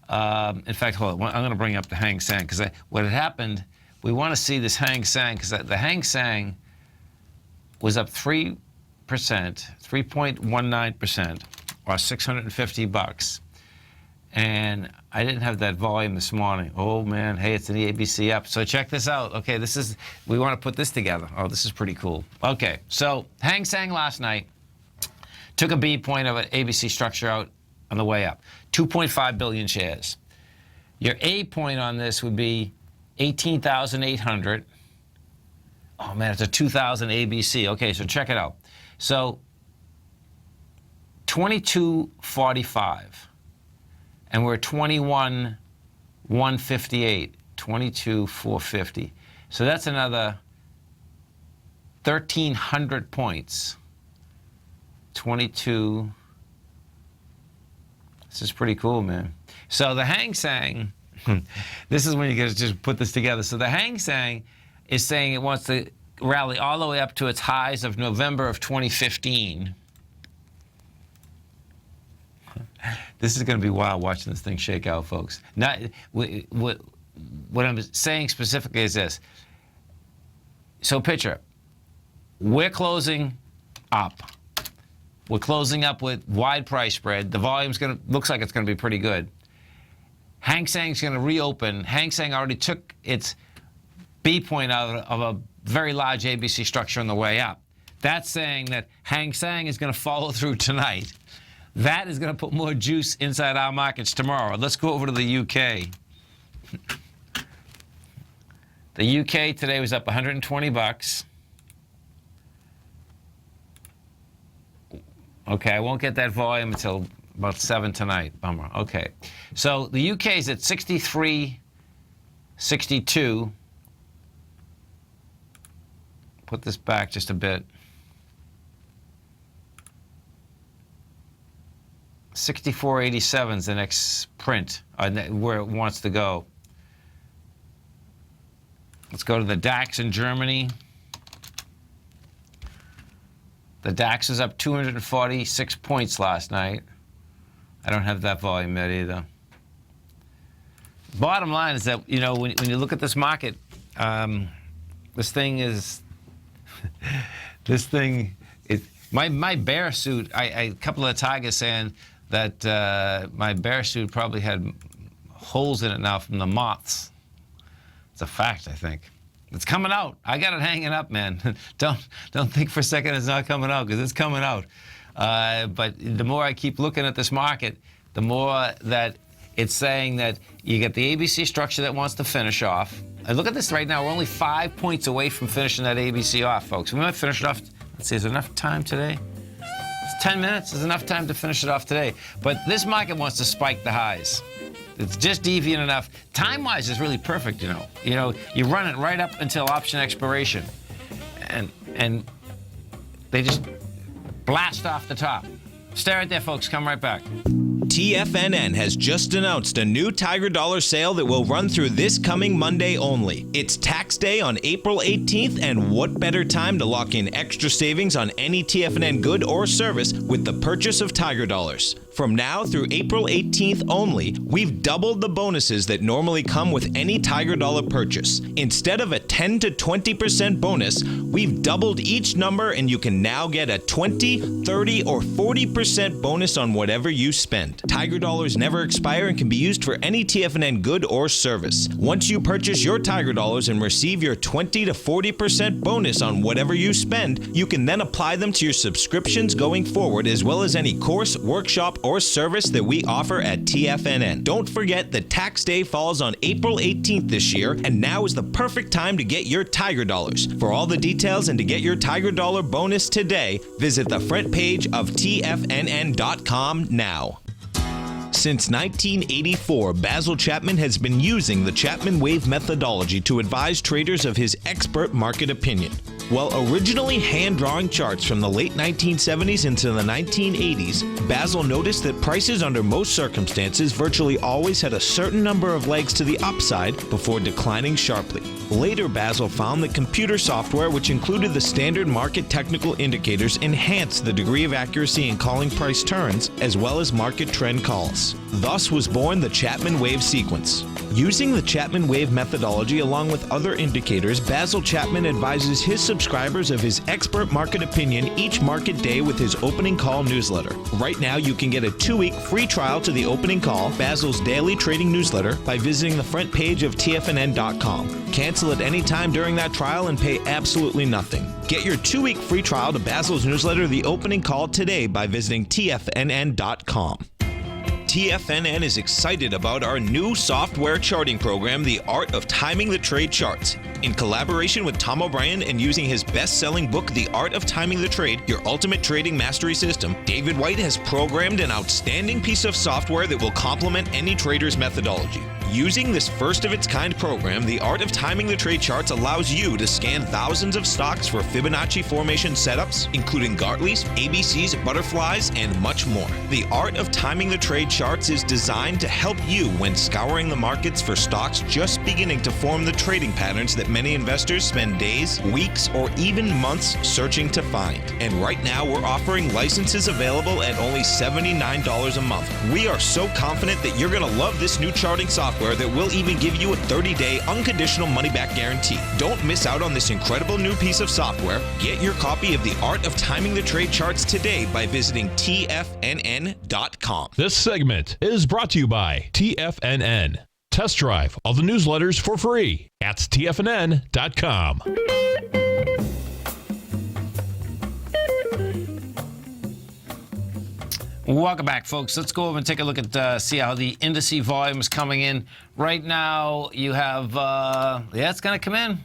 in fact, hold on, I'm going to bring up the Hang Seng because what had happened, we want to see this Hang Seng because the Hang Seng was up 3%, 3.19%, or $650. And I didn't have that volume this morning. Oh, man. Hey, it's in the ABC up. So check this out. Okay, we want to put this together. Oh, this is pretty cool. Okay, so Hang Seng last night took a B point of an ABC structure out on the way up. 2.5 billion shares. Your A point on this would be 18,800. Oh, man, it's a 2,000 ABC. Okay, so check it out. So 22.45. And we're 21,158, 22,450. So that's another 1,300 points. 22. This is pretty cool, man. So the Hang Seng, this is when you get to just put this together. So the Hang Seng is saying it wants to rally all the way up to its highs of November of 2015. This is going to be wild watching this thing shake out, folks. What I'm saying specifically is this. So picture, we're closing up. We're closing up with wide price spread. The volume's looks like it's going to be pretty good. Hang Seng's going to reopen. Hang Seng already took its B point out of a very large ABC structure on the way up. That's saying that Hang Seng is going to follow through tonight. That is going to put more juice inside our markets tomorrow. Let's go over to the UK. The UK today was up 120 bucks. Okay, I won't get that volume until about 7 tonight. Bummer. Okay. So the UK is at 63.62. Put this back just a bit. 64.87 is the next print where it wants to go. Let's go to the DAX in Germany. The DAX is up 246 points last night. I don't have that volume yet either. Bottom line is that, you know, when you look at this market, this thing is, my bear suit, a couple of targets saying that my bear suit probably had holes in it now from the moths. It's a fact, I think. It's coming out. I got it hanging up, man. Don't think for a second it's not coming out, because it's coming out. But the more I keep looking at this market, the more that it's saying that you get the ABC structure that wants to finish off. And look at this right now. We're only 5 points away from finishing that ABC off, folks. We might finish it off. Let's see, is there enough time today? It's 10 minutes. There's enough time to finish it off today. But this market wants to spike the highs. It's just deviant enough. Time-wise, it's really perfect, you know. You run it right up until option expiration. And they just blast off the top. Stay right there, folks. Come right back. TFNN has just announced a new Tiger Dollar sale that will run through this coming Monday only. It's tax day on April 18th, and what better time to lock in extra savings on any TFNN good or service with the purchase of Tiger Dollars. From now through April 18th only, we've doubled the bonuses that normally come with any Tiger Dollar purchase. Instead of a 10 to 20% bonus, we've doubled each number, and you can now get a 20, 30, or 40% bonus on whatever you spend. Tiger Dollars never expire and can be used for any TFNN good or service. Once you purchase your Tiger Dollars and receive your 20 to 40% bonus on whatever you spend, you can then apply them to your subscriptions going forward, as well as any course, workshop, or service that we offer at TFNN. Don't forget that tax day falls on April 18th this year, and now is the perfect time to get your Tiger Dollars. For all the details and to get your Tiger Dollar bonus today, visit the front page of TFNN.com now. Since 1984, Basil Chapman has been using the Chapman Wave methodology to advise traders of his expert market opinion. While originally hand-drawing charts from the late 1970s into the 1980s, Basil noticed that prices under most circumstances virtually always had a certain number of legs to the upside before declining sharply. Later, Basil found that computer software, which included the standard market technical indicators, enhanced the degree of accuracy in calling price turns, as well as market trend calls. Thus was born the Chapman Wave sequence. Using the Chapman Wave methodology along with other indicators, Basil Chapman advises his subscribers of his expert market opinion each market day with his opening call newsletter. Right now, you can get a 2-week free trial to the opening call, Basil's daily trading newsletter, by visiting the front page of TFNN.com. Cancel at any time during that trial and pay absolutely nothing. Get your 2-week free trial to Basil's newsletter, The Opening Call, today by visiting TFNN.com. TFNN is excited about our new software charting program, The Art of Timing the Trade Charts. In collaboration with Tom O'Brien and using his best-selling book, The Art of Timing the Trade, Your Ultimate Trading Mastery System, David White has programmed an outstanding piece of software that will complement any trader's methodology. Using this first-of-its-kind program, The Art of Timing the Trade Charts allows you to scan thousands of stocks for Fibonacci formation setups, including Gartley's, ABC's, butterflies, and much more. The Art of Timing the Trade Charts is designed to help you when scouring the markets for stocks just beginning to form the trading patterns that many investors spend days, weeks, or even months searching to find. And right now, we're offering licenses available at only $79 a month. We are so confident that you're going to love this new charting software that will even give you a 30-day unconditional money-back guarantee. Don't miss out on this incredible new piece of software. Get your copy of The Art of Timing the Trade Charts today by visiting TFNN.com. This segment is brought to you by TFNN. Test drive all the newsletters for free at TFNN.com. Welcome back, folks. Let's go over and take a look at see how the indice volume is coming in. Right now, you have it's going to come in.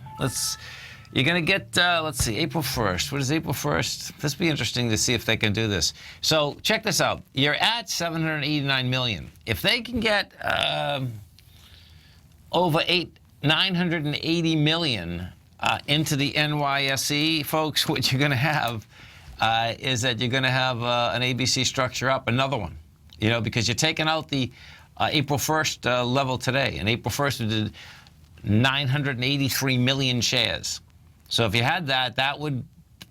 You're going to get let's see, April 1st. What is April 1st? This will be interesting to see if they can do this. So check this out. You're at 789 million. If they can get over 980 million into the NYSE, folks, what you're going to have is that you're going to have an ABC structure up, another one, because you're taking out the April 1st level today. And April 1st, we did 983 million shares. So if you had that, that would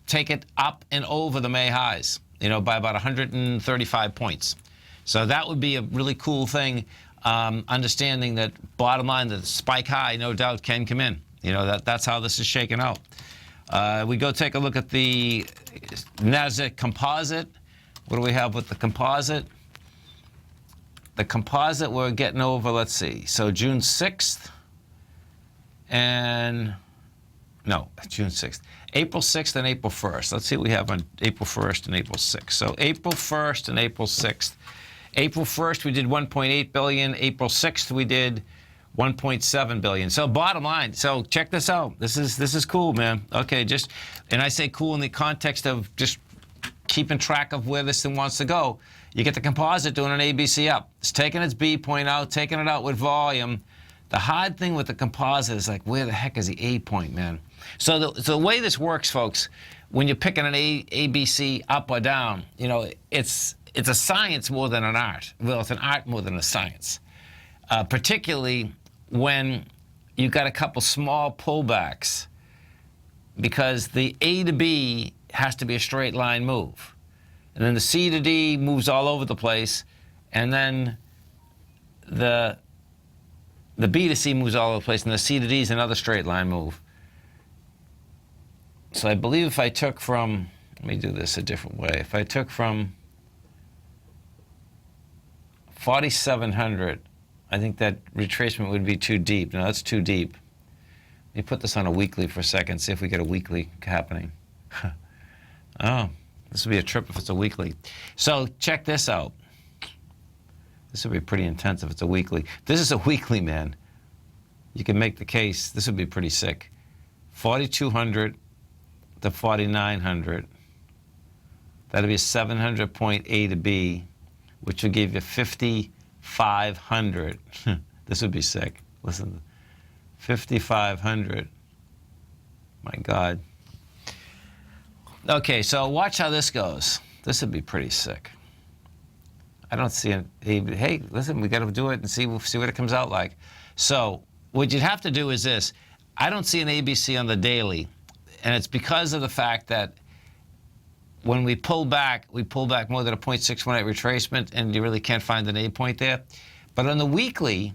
take it up and over the May highs, by about 135 points. So that would be a really cool thing, understanding that, bottom line, the spike high, no doubt, can come in. That's how this is shaking out. We go take a look at the NASDAQ composite. What do we have with the composite? The composite, we're getting over, let's see, so June 6th and, no, June 6th. April 6th and April 1st. Let's see what we have on April 1st and April 6th. So April 1st and April 6th. April 1st, we did 1.8 billion. April 6th, we did 1.7 billion. So bottom line, so check this out. This is cool, man. Okay, and I say cool in the context of just keeping track of where this thing wants to go. You get the composite doing an ABC up. It's taking its B point out, taking it out with volume. The hard thing with the composite is like, where the heck is the A point, man? So the way this works, folks, when you're picking an ABC up or down, you know, it's a science more than an art. Well, it's an art more than a science. Particularly when you've got a couple small pullbacks, because the A to B has to be a straight line move. And then the C to D moves all over the place, and then the B to C moves all over the place, and the C to D is another straight line move. So I believe if I took from, let me do this a different way. If I took from 4,700, I think that retracement would be too deep. No, that's too deep. Let me put this on a weekly for a second, see if we get a weekly happening. Oh, this would be a trip if it's a weekly. So check this out. This would be pretty intense if it's a weekly. This is a weekly, man. You can make the case. This would be pretty sick. 4,200 to 4,900. That'd be a 700-point A to B, which would give you 5,500. This would be sick. Listen, 5,500. My God. Okay, so watch how this goes. This would be pretty sick. I don't see it. Hey, listen, we got to do it and see what it comes out like. So what you'd have to do is this. I don't see an ABC on the daily, and it's because of the fact that when we pull back more than a 0.618 retracement, and you really can't find an A point there. But on the weekly,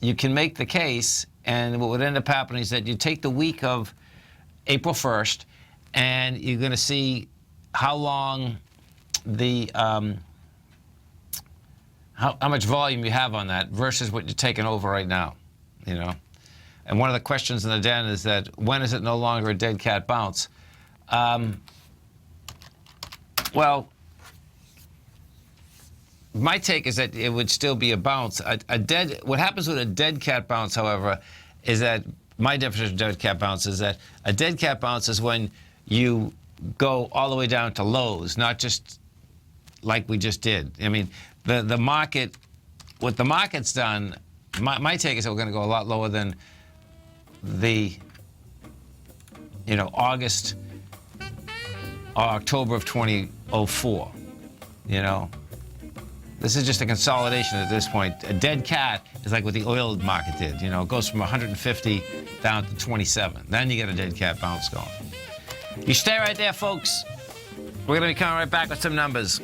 you can make the case, and what would end up happening is that you take the week of April 1st, and you're going to see how long the how much volume you have on that versus what you're taking over right now, you know. And one of the questions in the den is that when is it no longer a dead cat bounce? Well, my take is that it would still be a bounce. What happens with a dead cat bounce, however, is that my definition of dead cat bounce is that a dead cat bounce is when you go all the way down to lows, not just like we just did. I mean, the market, what the market's done, my take is that we're going to go a lot lower than the, you know, August or October of 2004, you know. This is just a consolidation at this point. A dead cat is like what the oil market did, you know. It goes from 150 down to 27. Then you get a dead cat bounce going. You stay right there, folks. We're going to be coming right back with some numbers.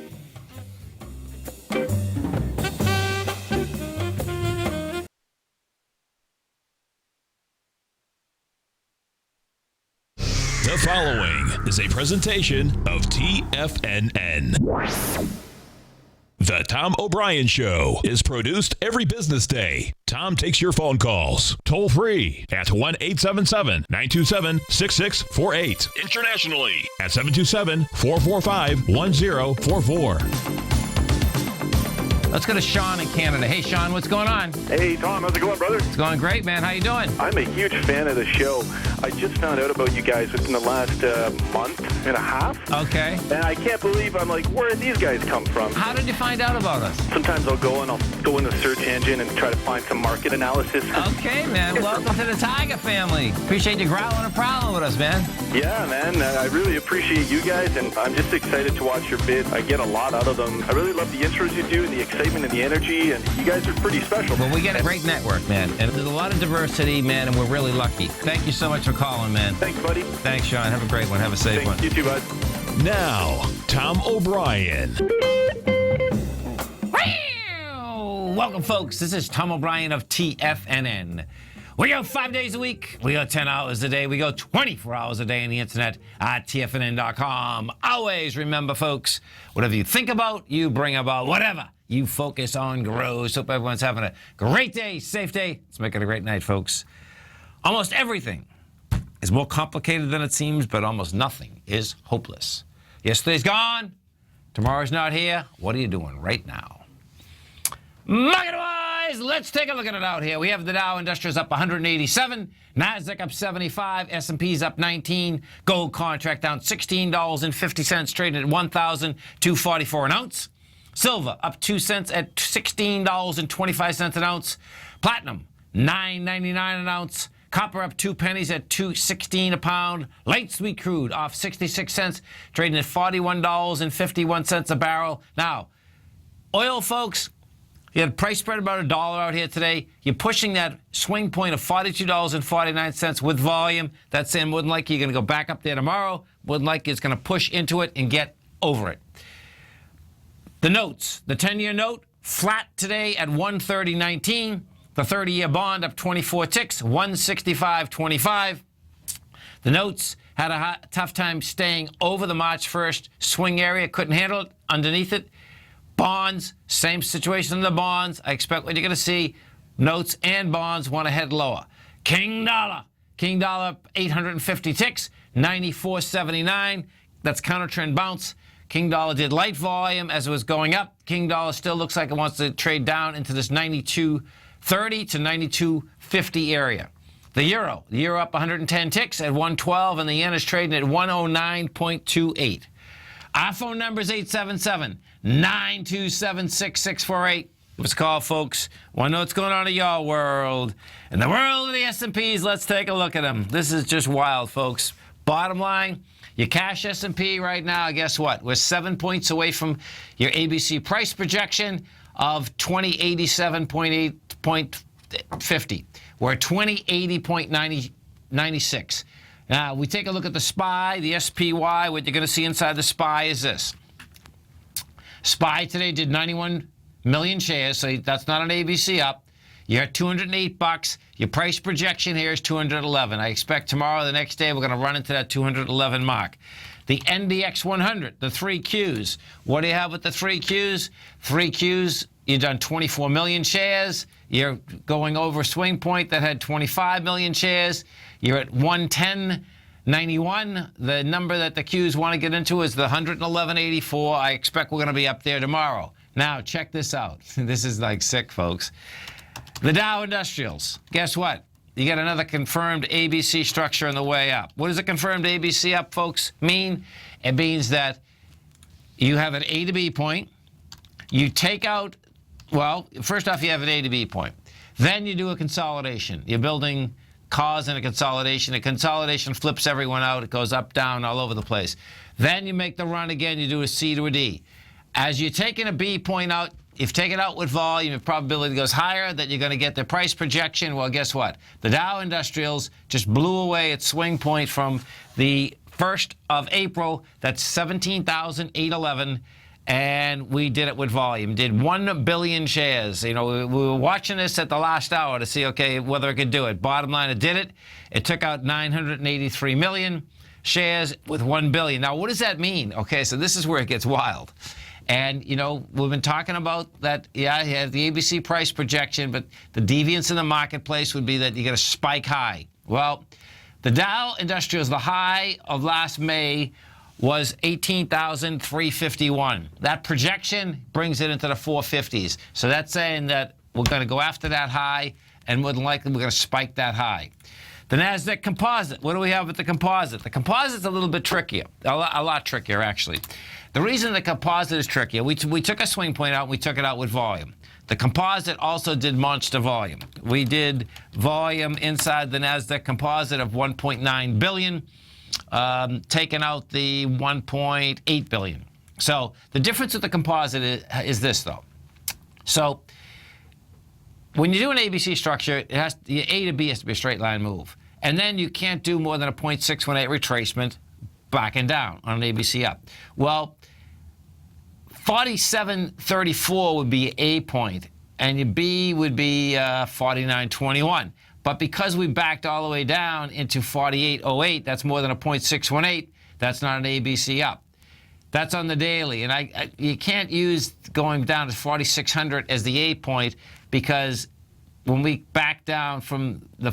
The following is a presentation of TFNN. The Tom O'Brien Show is produced every business day. Tom takes your phone calls toll free at 1-877-927-6648. Internationally at 727-445-1044. Let's go to Sean in Canada. Hey, Sean, what's going on? Hey, Tom, how's it going, brother? It's going great, man. How you doing? I'm a huge fan of the show. I just found out about you guys within the last month and a half. Okay. And I can't believe, I'm like, where did these guys come from? How did you find out about us? Sometimes I'll go in the search engine and try to find some market analysis. Okay, man. Welcome to the Tiger family. Appreciate you growling and prowling with us, man. Yeah, man. I really appreciate you guys, and I'm just excited to watch your bids. I get a lot out of them. I really love the intros you do and the excitement and the energy, and you guys are pretty special. Well, we get a great network, man. And there's a lot of diversity, man, and we're really lucky. Thank you so much for calling, man. Thanks, buddy. Thanks, Sean. Have a great one. Have a safe one. You too, bud. Now, Tom O'Brien. Welcome, folks. This is Tom O'Brien of TFNN. We go 5 days a week. We go 10 hours a day. We go 24 hours a day on the internet at TFNN.com. Always remember, folks, whatever you think about, you bring about. Whatever you focus on grows. Hope everyone's having a great day, safe day. Let's make it a great night, folks. Almost everything is more complicated than it seems, but almost nothing is hopeless. Yesterday's gone. Tomorrow's not here. What are you doing right now? Market-wise! guys, let's take a look at it out here. We have the Dow Industrials up 187, NASDAQ up 75, S&P's up 19, gold contract down $16.50, trading at $1,244 an ounce. Silver up 2 cents at $16.25 an ounce. Platinum $9.99 an ounce. Copper up 2 pennies at $2.16 a pound. Light sweet crude off 66 cents, trading at $41.51 a barrel. Now, oil, folks, you had price spread about $1 out here today. You're pushing that swing point of $42.49 with volume. That's saying more than likely you're going to go back up there tomorrow. More than likely it's going to push into it and get over it. The notes, the 10-year note, flat today at 130.19. The 30-year bond up 24 ticks, 165.25. The notes had a tough time staying over the March 1st swing area. Couldn't handle it. Underneath it, bonds, same situation in the bonds. I expect what you're going to see, notes and bonds want to head lower. King dollar up 850 ticks, 94.79. That's counter trend bounce. King dollar did light volume as it was going up. King dollar still looks like it wants to trade down into this 92.30 to 92.50 area. The euro up 110 ticks at 112, and the yen is trading at 109.28. Our phone number is 877-927-6648. What's called, folks? Want to know what's going on in your world? In the world of the S&Ps, let's take a look at them. This is just wild, folks. Bottom line, your cash S&P right now, guess what? We're 7 points away from your ABC price projection of 2087.50. We're at 2080.96. Now, we take a look at the SPY, the SPY. What you're going to see inside the SPY is this. SPY today did 91 million shares, so that's not an ABC up. You're at $208. Your price projection here is 211. I expect tomorrow, the next day, we're going to run into that 211 mark. The NDX 100, the 3Qs. What do you have with the 3Qs? 3Qs, you've done 24 million shares. You're going over a swing point that had 25 million shares. You're at 110.91. The number that the Qs want to get into is the 111.84. I expect we're going to be up there tomorrow. Now, check this out. This is like sick, folks. The Dow Industrials, guess what? You get another confirmed ABC structure on the way up. What does a confirmed ABC up, folks, mean? It means that you have an A to B point. You take out, well, first off, you have an A to B point. Then you do a consolidation. You're building cause in a consolidation. A consolidation flips everyone out. It goes up, down, all over the place. Then you make the run again. You do a C to a D. As you're taking a B point out, if you take it out with volume, the probability goes higher that you're going to get the price projection. Well, guess what? The Dow Industrials just blew away its swing point from the 1st of April. That's 17,811. And we did it with volume. Did 1 billion shares. You know, we were watching this at the last hour to see, okay, whether it could do it. Bottom line, it did it. It took out 983 million shares with 1 billion. Now, what does that mean? Okay, so this is where it gets wild. And, you know, we've been talking about that, yeah, you have the ABC price projection, but the deviance in the marketplace would be that you get a spike high. Well, the Dow Industrials, the high of last May was 18,351. That projection brings it into the 450s. So that's saying that we're going to go after that high, and more than likely we're going to spike that high. The NASDAQ composite, what do we have with the composite? The composite's a little bit trickier, a lot trickier, actually. The reason the composite is trickier, we took a swing point out, and we took it out with volume. The composite also did monster volume. We did volume inside the NASDAQ composite of 1.9 billion, taking out the 1.8 billion. So the difference with the composite is this, though. So when you do an ABC structure, it has the A to B has to be a straight line move. And then you can't do more than a 0.618 retracement back and down on an ABC up. Well, 47.34 would be A point, and your B would be 49.21. But because we backed all the way down into 48.08, that's more than a 0.618, that's not an ABC up. That's on the daily. And you can't use going down to 4,600 as the A point, because when we back down from the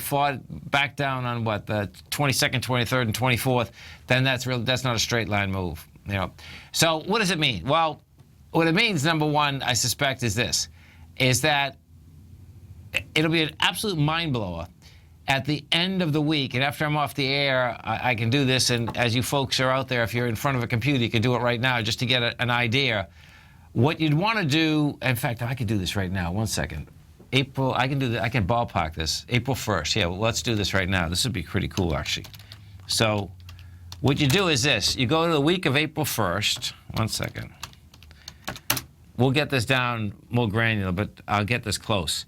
back down on what, the 22nd, 23rd, and 24th, then that's not a straight line move. You know. So what does it mean? Well, what it means, number one, I suspect, is this, is that it'll be an absolute mind blower. At the end of the week, and after I'm off the air, I can do this, and as you folks are out there, if you're in front of a computer, you can do it right now just to get an idea. What you'd want to do, in fact, I could do this right now. 1 second. April, I can do that. I can ballpark this. April 1st. Yeah, well, let's do this right now. This would be pretty cool, actually. So what you do is this. You go to the week of April 1st. 1 second. We'll get this down more granular, but I'll get this close.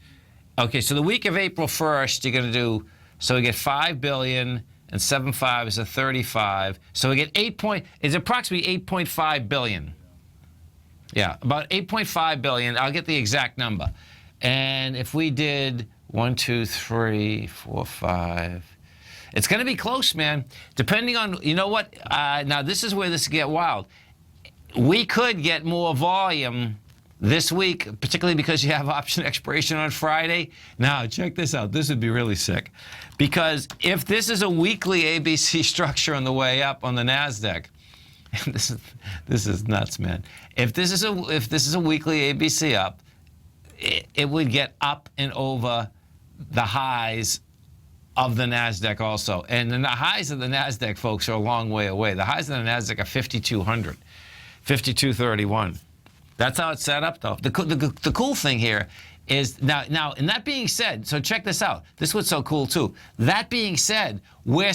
Okay, so the week of April 1st, you're going to do, so we get 5 billion, and 7.5 is a 35. So we get it's approximately 8.5 billion. Yeah, about 8.5 billion. I'll get the exact number. And if we did 1, 2, 3, 4, 5, it's going to be close, man. Depending on, you know what? Now, this is where this get wild. We could get more volume this week, particularly because you have option expiration on Friday. Now, check this out. This would be really sick. Because if this is a weekly ABC structure on the way up on the NASDAQ, this is nuts, man. If this is a weekly ABC up, it would get up and over the highs of the NASDAQ also. And the highs of the NASDAQ, folks, are a long way away. The highs of the NASDAQ are 5,200, 5,231. That's how it's set up, though. The cool thing here is, now, and that being said, so check this out. This was so cool, too. That being said, we're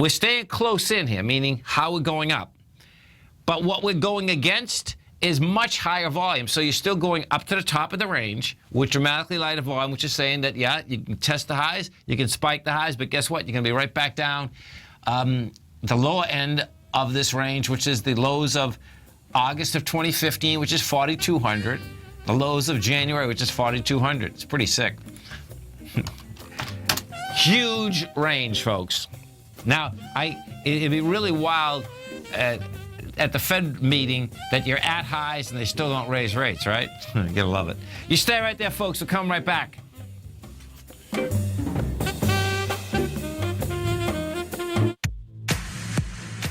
staying close in here, meaning how we're going up. But what we're going against is much higher volume. So you're still going up to the top of the range with dramatically lighter volume, which is saying that, yeah, you can test the highs, you can spike the highs, but guess what? You're going to be right back down. The lower end of this range, which is the lows of August of 2015, which is 4,200. The lows of January, which is 4,200. It's pretty sick. Huge range, folks. Now, it'd be really wild at the Fed meeting that you're at highs and they still don't raise rates, right? You gotta love it. You stay right there, folks. We'll come right back.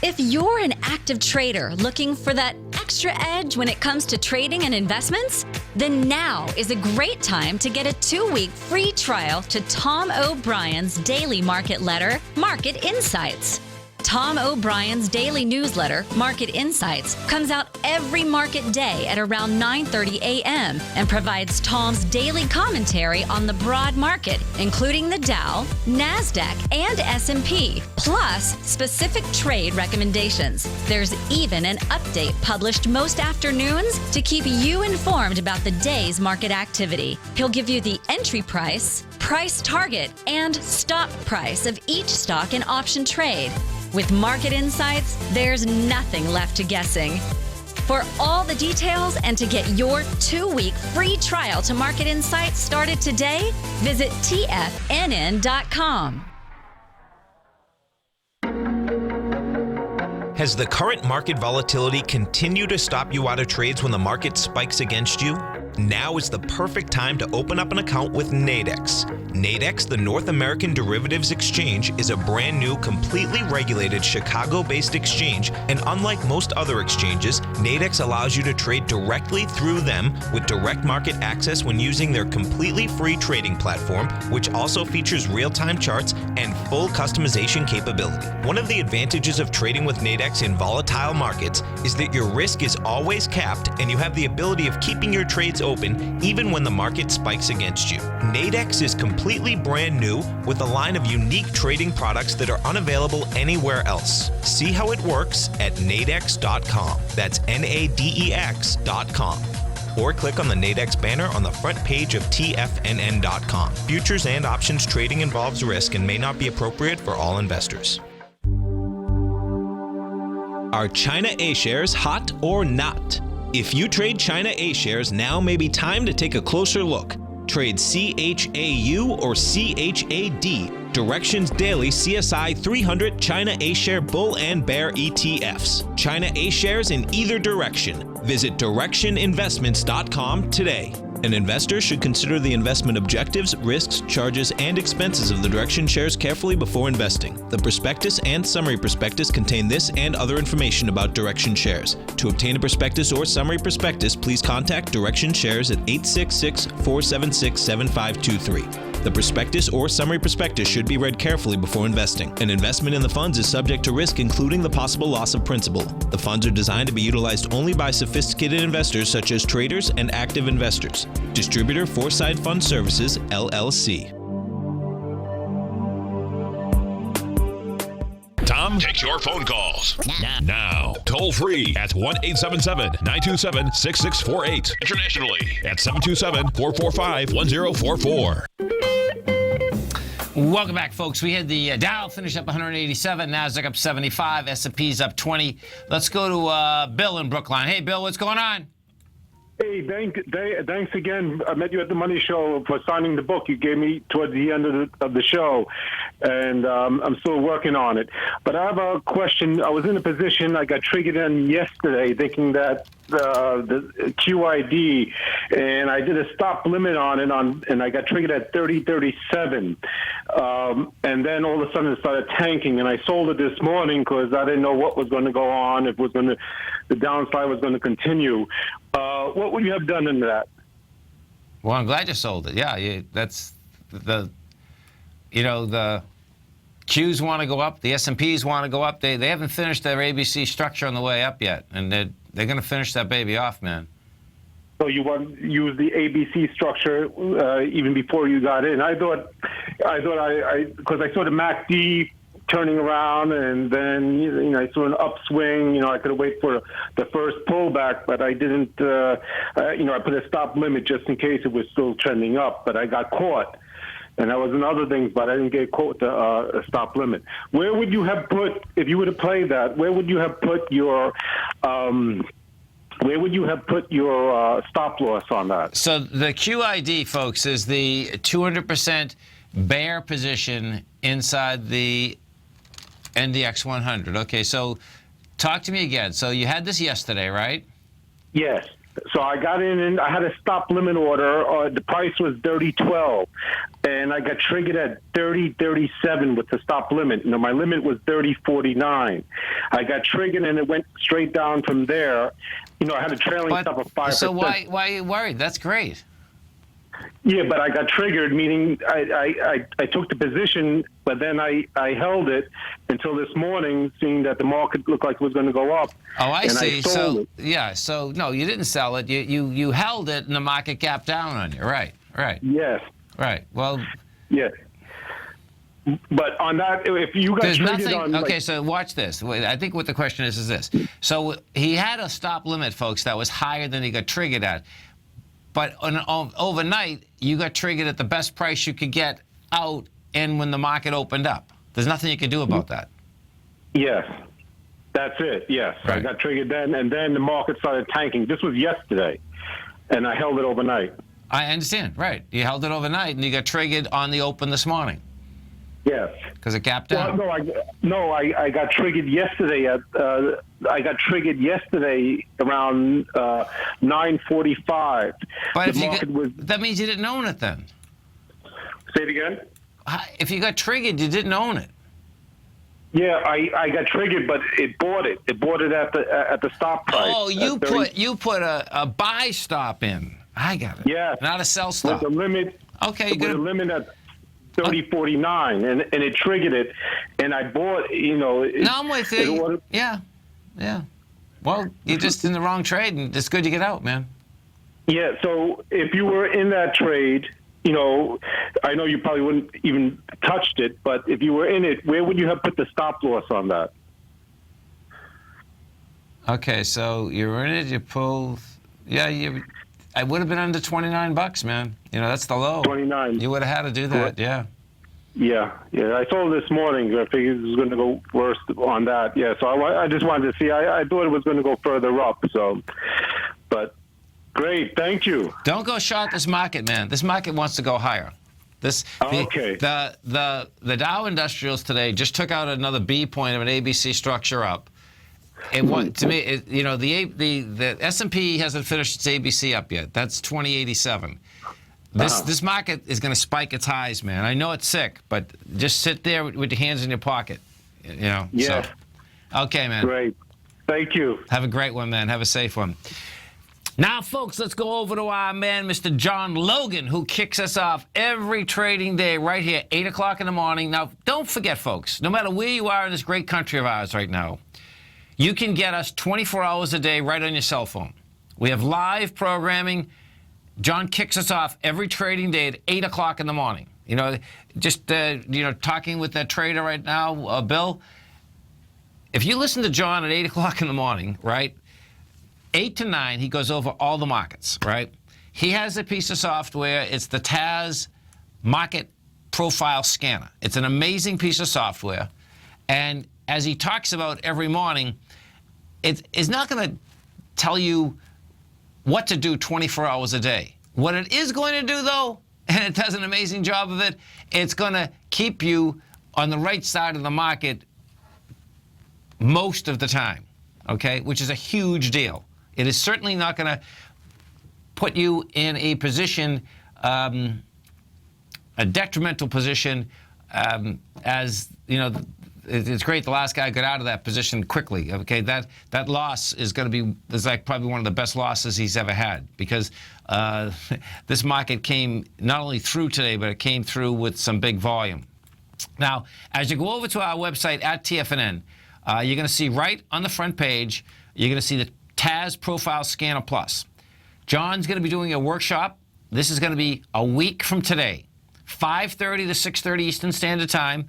If you're an active trader looking for that extra edge when it comes to trading and investments, then now is a great time to get a 2-week free trial to Tom O'Brien's daily market letter, Market Insights. Tom O'Brien's daily newsletter, Market Insights, comes out every market day at around 9:30 a.m. and provides Tom's daily commentary on the broad market, including the Dow, NASDAQ, and S&P, plus specific trade recommendations. There's even an update published most afternoons to keep you informed about the day's market activity. He'll give you the entry price, price target, and stop price of each stock and option trade. With Market Insights, there's nothing left to guessing. For all the details and to get your 2-week free trial to Market Insights started today, visit TFNN.com. Has the current market volatility continued to stop you out of trades when the market spikes against you? Now is the perfect time to open up an account with Nadex. Nadex, the North American Derivatives Exchange, is a brand new, completely regulated Chicago-based exchange, and unlike most other exchanges, Nadex allows you to trade directly through them with direct market access when using their completely free trading platform, which also features real-time charts and full customization capability. One of the advantages of trading with Nadex in volatile markets is that your risk is always capped and you have the ability of keeping your trades open even when the market spikes against you. Nadex is completely brand new with a line of unique trading products that are unavailable anywhere else. See how it works at nadex.com. That's NADEX.com. Or click on the Nadex banner on the front page of TFNN.com. Futures and options trading involves risk and may not be appropriate for all investors. Are China A-shares hot or not? If you trade China A-shares, now may be time to take a closer look. Trade CHAU or CHAD, Directions Daily CSI 300 China A-share Bull and Bear ETFs. China A-shares in either direction. Visit directioninvestments.com today. An investor should consider the investment objectives, risks, charges, and expenses of the Direction shares carefully before investing. The prospectus and summary prospectus contain this and other information about Direction shares. To obtain a prospectus or summary prospectus, please contact Direction Shares at 866-476-7523. The prospectus or summary prospectus should be read carefully before investing. An investment in the funds is subject to risk, including the possible loss of principal. The funds are designed to be utilized only by sophisticated investors such as traders and active investors. Distributor Foreside Fund Services, LLC. Tom takes your phone calls now. Toll free at 1-877-927-6648. Internationally at 727-445-1044. Welcome back, folks. We had the Dow finish up 187, Nasdaq up 75, S&P's up 20. Let's go to Bill in Brookline. Hey, Bill, what's going on? Hey, thanks again. I met you at the Money Show for signing the book you gave me towards the end of the show, and I'm still working on it. But I have a question. I was in a position, I got triggered in yesterday thinking that the QID, and I did a stop limit on it, and I got triggered at 30.37. And then all of a sudden it started tanking, and I sold it this morning because I didn't know what was going to go on, if it was going to, the downside was going to continue. What would you have done in that? Well, I'm glad you sold it. Yeah, that's the Qs want to go up, the S&Ps want to go up. They haven't finished their ABC structure on the way up yet, and they're going to finish that baby off, man. So you want to use the ABC structure even before you got in? I thought because I saw the MACD turning around, and then I saw an upswing. I could have waited for the first pullback, but I didn't. I put a stop limit just in case it was still trending up, but I got caught. And that was another thing, but I didn't get caught a stop limit. Where would you have put, if you would have played that? Where would you have put your stop loss on that? So the QID, folks, is the 200% bear position inside the NDX 100. Okay, so talk to me again. So you had this yesterday, right? Yes. So I got in and I had a stop limit order. The price was 30.12, and I got triggered at 30.37 with the stop limit. My limit was 30.49. I got triggered and it went straight down from there. I had a trailing stop of 5%. So why are you worried? That's great. Yeah, but I got triggered, meaning I took the position, but then I held it until this morning, seeing that the market looked like it was going to go up. Oh, I see. So no, you didn't sell it. You held it, and the market gapped down on you. Right. Yes. Right. Well. Yes. But on that, if you got triggered on... Okay, so watch this. I think what the question is this. So he had a stop limit, folks, that was higher than he got triggered at. But overnight, you got triggered at the best price you could get out and when the market opened up. There's nothing you can do about that. Yes. That's it, yes. Right. I got triggered then, and then the market started tanking. This was yesterday, and I held it overnight. I understand, right. You held it overnight, and you got triggered on the open this morning. Yes. Because it gapped down. Well, I got triggered yesterday around 9:45. But that means you didn't own it then. Say it again. If you got triggered, you didn't own it. Yeah, I got triggered, but it bought it. It bought it at the stop price. Oh, you put a buy stop in. I got it. Yeah. Not a sell stop. With the limit. Okay. With the limit at 30.49, and it triggered it, and I bought. No, I'm with you. Yeah. Well, you're just in the wrong trade, and it's good to get out, man. Yeah. So if you were in that trade, I know you probably wouldn't even touched it, but if you were in it, where would you have put the stop loss on that? Okay, so you were in it. You pulled. Yeah, I would have been under $29, man. That's the low. 29. You would have had to do that, yeah. Yeah. I sold this morning. I figured it was going to go worse on that. Yeah, so I just wanted to see. I thought it was going to go further up. So, but great, thank you. Don't go short this market, man. This market wants to go higher. Okay. The Dow Industrials today just took out another B point of an ABC structure up. To me, the S&P hasn't finished its ABC up yet. That's 2087. This market is going to spike its highs, man. I know it's sick, but just sit there with your hands in your pocket. Yes. So. Okay, man. Great. Thank you. Have a great one, man. Have a safe one. Now, folks, let's go over to our man, Mr. John Logan, who kicks us off every trading day right here, 8 o'clock in the morning. Now, don't forget, folks, no matter where you are in this great country of ours right now, you can get us 24 hours a day right on your cell phone. We have live programming. John kicks us off every trading day at 8 o'clock in the morning. Talking with that trader right now, Bill, if you listen to John at 8 o'clock in the morning, right, 8 to 9, he goes over all the markets, right? He has a piece of software. It's the TAS Market Profile Scanner. It's an amazing piece of software. And as he talks about every morning, it is not going to tell you what to do 24 hours a day. What it is going to do, though, and it does an amazing job of it, it's going to keep you on the right side of the market most of the time, okay, which is a huge deal. It is certainly not going to put you in a position, a detrimental position, as, it's great the last guy got out of that position quickly. Okay, that loss is going to be like probably one of the best losses he's ever had, because this market came not only through today, but it came through with some big volume. Now, as you go over to our website at TFNN, you're going to see right on the front page, you're going to see the TAS Profile Scanner Plus. John's going to be doing a workshop. This is going to be a week from today, 5:30 to 6:30 Eastern Standard Time.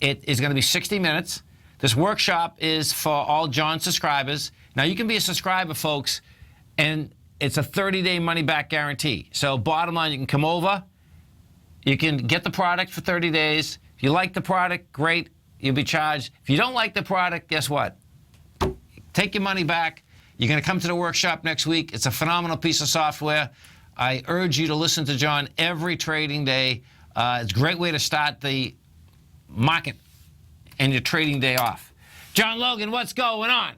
It is going to be 60 minutes. This workshop is for all John subscribers. Now, you can be a subscriber, folks, and it's a 30-day money-back guarantee. So bottom line, you can come over. You can get the product for 30 days. If you like the product, great. You'll be charged. If you don't like the product, guess what? Take your money back. You're going to come to the workshop next week. It's a phenomenal piece of software. I urge you to listen to John every trading day. It's a great way to start the market and your trading day off. John Logan, what's going on?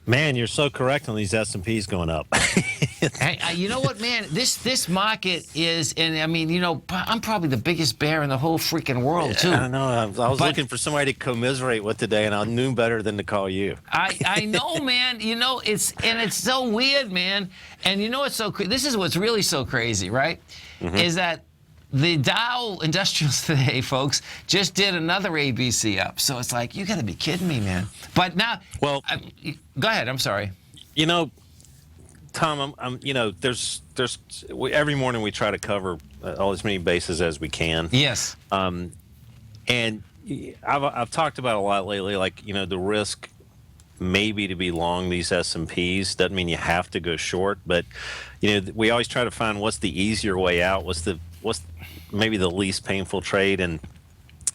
Man, you're so correct on these S&Ps going up. Hey, you know what, man? This market is, and I mean, I'm probably the biggest bear in the whole freaking world, too. I know. I was looking for somebody to commiserate with today, and I knew better than to call you. I know, man. It's so weird, man. And it's so this is what's really so crazy, right? Mm-hmm. Is that the Dow Industrials today, folks, just did another ABC up. So it's like, you got to be kidding me, man. But now, go ahead. I'm sorry. Tom, there's every morning we try to cover all as many bases as we can. Yes. And I've talked about a lot lately, like, the risk maybe to be long these S&Ps. Doesn't mean you have to go short, but, we always try to find what's the easier way out, what's maybe the least painful trade. And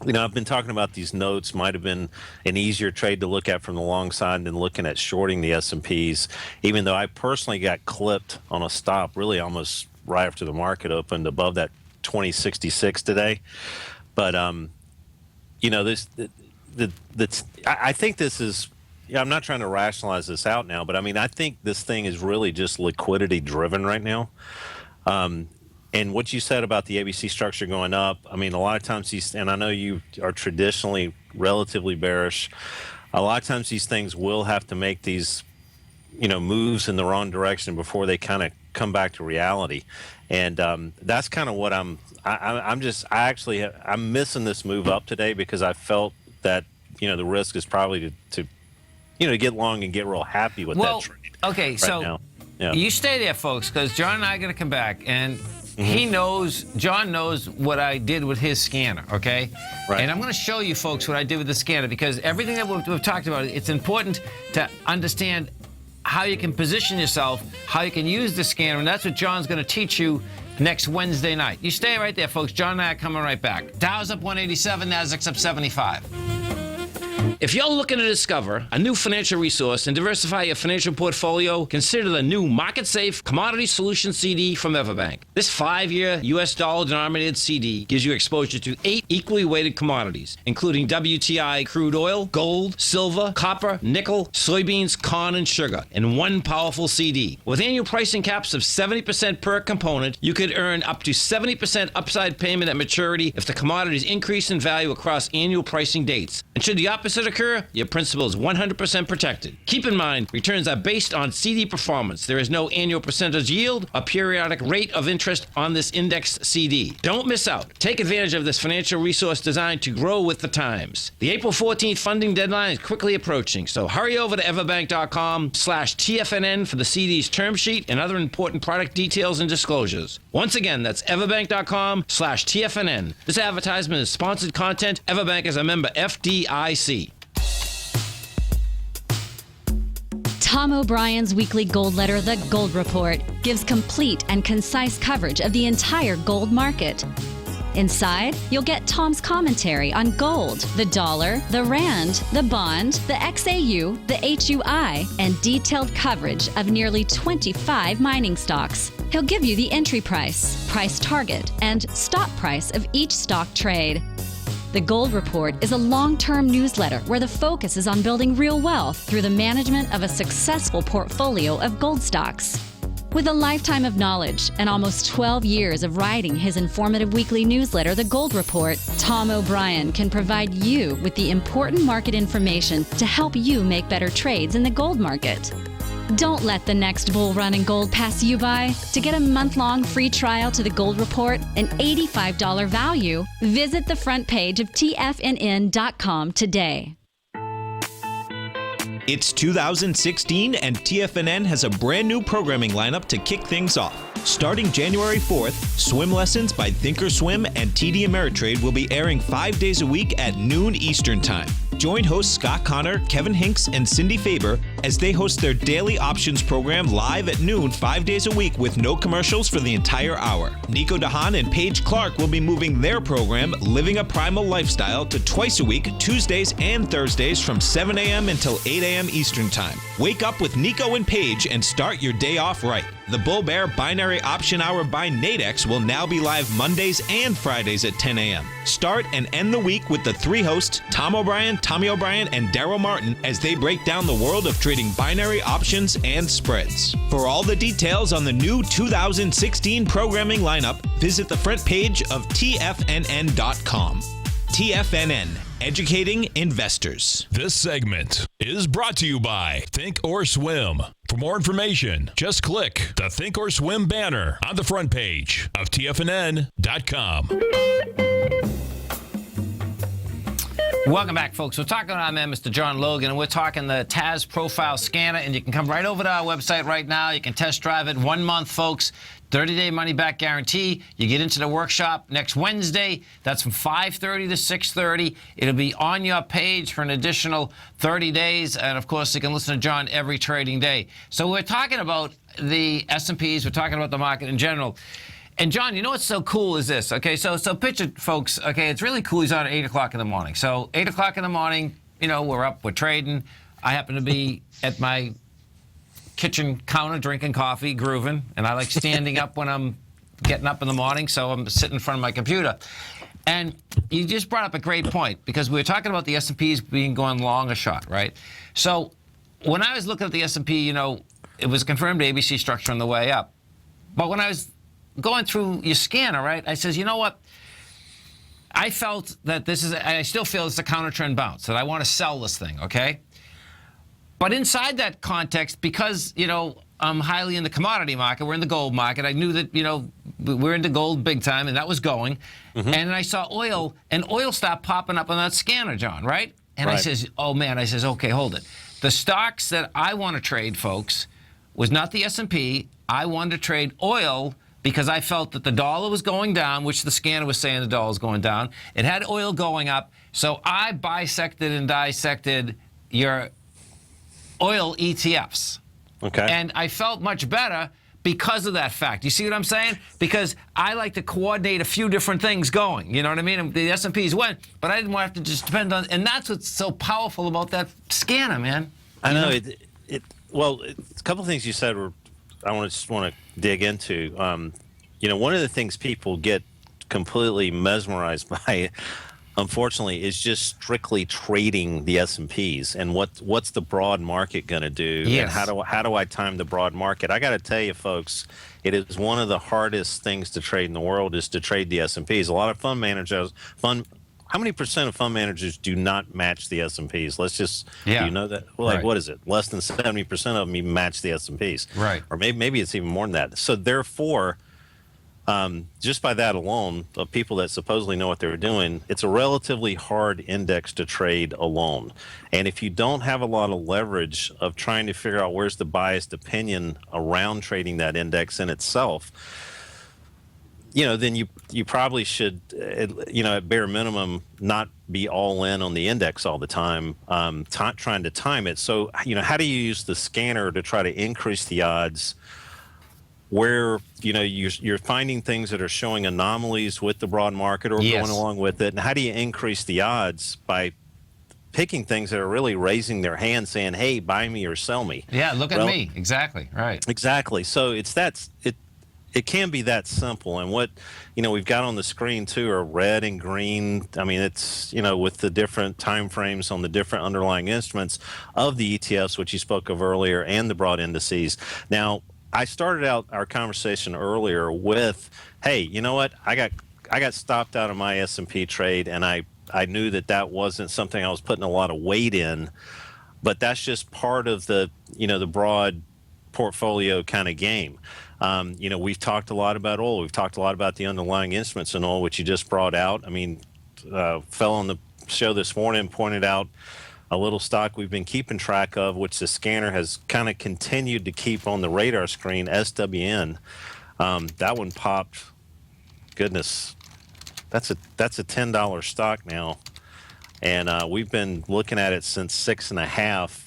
I've been talking about these notes might have been an easier trade to look at from the long side than looking at shorting the S&Ps, even though I personally got clipped on a stop really almost right after the market opened above that 2066 today. But I think this is, I'm not trying to rationalize this out now, but I think this thing is really just liquidity driven right now. And what you said about the ABC structure going up, a lot of times and I know you are traditionally relatively bearish, a lot of times these things will have to make these, moves in the wrong direction before they kind of come back to reality. And that's kind of what I'm missing this move up today, because I felt that, the risk is probably to get long and get real happy with that trade. Okay, right so now. Yeah. You stay there, folks, because John and I are going to come back, and John knows what I did with his scanner, okay? Right. And I'm going to show you folks what I did with the scanner, because everything that we've talked about, it's important to understand how you can position yourself, how you can use the scanner, and that's what John's going to teach you next Wednesday night. You stay right there, folks. John and I are coming right back. Dow's up 187, Nasdaq's up 75. If you're looking to discover a new financial resource and diversify your financial portfolio, consider the new Market-Safe Commodity Solution CD from Everbank. This 5-year U.S. dollar-denominated CD gives you exposure to 8 equally weighted commodities, including WTI crude oil, gold, silver, copper, nickel, soybeans, corn, and sugar, in one powerful CD. With annual pricing caps of 70% per component, you could earn up to 70% upside payment at maturity if the commodities increase in value across annual pricing dates. And should the opposite occur, your principal is 100% protected. Keep in mind, returns are based on CD performance. There is no annual percentage yield or periodic rate of interest on this indexed CD. Don't miss out. Take advantage of this financial resource designed to grow with the times. The April 14th funding deadline is quickly approaching, so hurry over to everbank.com/TFNN for the CD's term sheet and other important product details and disclosures. Once again, that's everbank.com/TFNN. This advertisement is sponsored content. Everbank is a member FDIC. Tom O'Brien's weekly gold letter, The Gold Report, gives complete and concise coverage of the entire gold market. Inside, you'll get Tom's commentary on gold, the dollar, the rand, the bond, the XAU, the HUI, and detailed coverage of nearly 25 mining stocks. He'll give you the entry price, price target, and stop price of each stock trade. The Gold Report is a long-term newsletter where the focus is on building real wealth through the management of a successful portfolio of gold stocks. With a lifetime of knowledge and almost 12 years of writing his informative weekly newsletter, The Gold Report, Tom O'Brien can provide you with the important market information to help you make better trades in the gold market. Don't let the next bull run in gold pass you by. To get a month-long free trial to The Gold Report, an $85 value, visit the front page of TFNN.com today. It's 2016 and TFNN has a brand new programming lineup to kick things off. Starting January 4th, Swim Lessons by Thinkorswim and TD Ameritrade will be airing 5 days a week at noon Eastern Time. Join hosts Scott Connor, Kevin Hinks, and Cindy Faber as they host their daily options program live at noon 5 days a week with no commercials for the entire hour. Nico DeHaan and Paige Clark will be moving their program, Living a Primal Lifestyle, to twice a week, Tuesdays and Thursdays from 7 a.m. until 8 a.m. Eastern Time. Wake up with Nico and Paige and start your day off right. The Bull Bear Binary Option Hour by Nadex will now be live Mondays and Fridays at 10 a.m. Start and end the week with the 3 hosts, Tom O'Brien, Tommy O'Brien, and Daryl Martin, as they break down the world of trading binary options and spreads. For all the details on the new 2016 programming lineup, visit the front page of TFNN.com. TFNN, educating investors. This segment is brought to you by Think or Swim. For more information, just click the Think or Swim banner on the front page of TFNN.com. Welcome back, folks. We're talking to our man, Mr. John Logan, and we're talking the TAS Profile Scanner, and you can come right over to our website right now. You can test drive it 1 month, folks. 30-day money-back guarantee. You get into the workshop next Wednesday. That's from 5:30 to 6:30. It'll be on your page for an additional 30 days. And, of course, you can listen to John every trading day. So we're talking about the S&Ps. We're talking about the market in general. And, John, you know what's so cool is this, okay? So picture, folks, okay, it's really cool. He's on at 8 o'clock in the morning. So 8 o'clock in the morning, you know, we're up, we're trading. I happen to be at my kitchen counter drinking coffee, grooving, and I like standing up when I'm getting up in the morning, so I'm sitting in front of my computer. And you just brought up a great point, because we were talking about the S&Ps being going long or short, right? So when I was looking at the S&P, you know, it was confirmed ABC structure on the way up. But when I was going through your scanner, right, I says, you know what? I felt that this is, I still feel it's a counter trend bounce, that I want to sell this thing, okay? But inside that context, because, you know, I'm highly in the commodity market, we're in the gold market, I knew that, you know, we're into gold big time, and that was going. Mm-hmm. And I saw oil, and oil stopped popping up on that scanner, John, right? And right. I says, oh, man, I says, okay, hold it. The stocks that I want to trade, folks, was not the S&P. I wanted to trade oil because I felt that the dollar was going down, which the scanner was saying the dollar was going down. It had oil going up. So I bisected and dissected your oil ETFs. Okay. And I felt much better because of that fact. You see what I'm saying? Because I like to coordinate a few different things going. You know what I mean? And the S&Ps went, but I didn't want to just depend on. And that's what's so powerful about that scanner, man. I know Well, a couple of things you said I just want to dig into. One of the things people get completely mesmerized by, unfortunately, is just strictly trading the S&Ps and what's the broad market going to do, yes. and how do I time the broad market? I got to tell you, folks, it is one of the hardest things to trade in the world is to trade the S&Ps. A lot of fund managers, how many percent of fund managers do not match the S&Ps? Let's just, do you know that? Well, like, what is it? Less than 70% of them even match the S&Ps. Right. Or maybe it's even more than that. So therefore, just by that alone, of people that supposedly know what they're doing, it's a relatively hard index to trade alone. And if you don't have a lot of leverage of trying to figure out where's the biased opinion around trading that index in itself, then you probably should, at bare minimum, not be all in on the index all the time, trying to time it. So, how do you use the scanner to try to increase the odds where, you're finding things that are showing anomalies with the broad market or going along with it? And how do you increase the odds by picking things that are really raising their hand saying, hey, buy me or sell me? Yeah, look at me. Exactly. Right. Exactly. So it can be that simple. And what, we've got on the screen too are red and green. I mean, it's, with the different time frames on the different underlying instruments of the ETFs, which you spoke of earlier, and the broad indices. Now, I started out our conversation earlier with, hey, you know what? I got stopped out of my S&P trade, and I knew that wasn't something I was putting a lot of weight in, but that's just part of the, the broad portfolio kind of game. We've talked a lot about oil. We've talked a lot about the underlying instruments in oil, which you just brought out. I mean, fell on the show this morning, pointed out a little stock we've been keeping track of, which the scanner has kind of continued to keep on the radar screen, SWN. That one popped. Goodness, that's a $10 stock now, and we've been looking at it since 6.5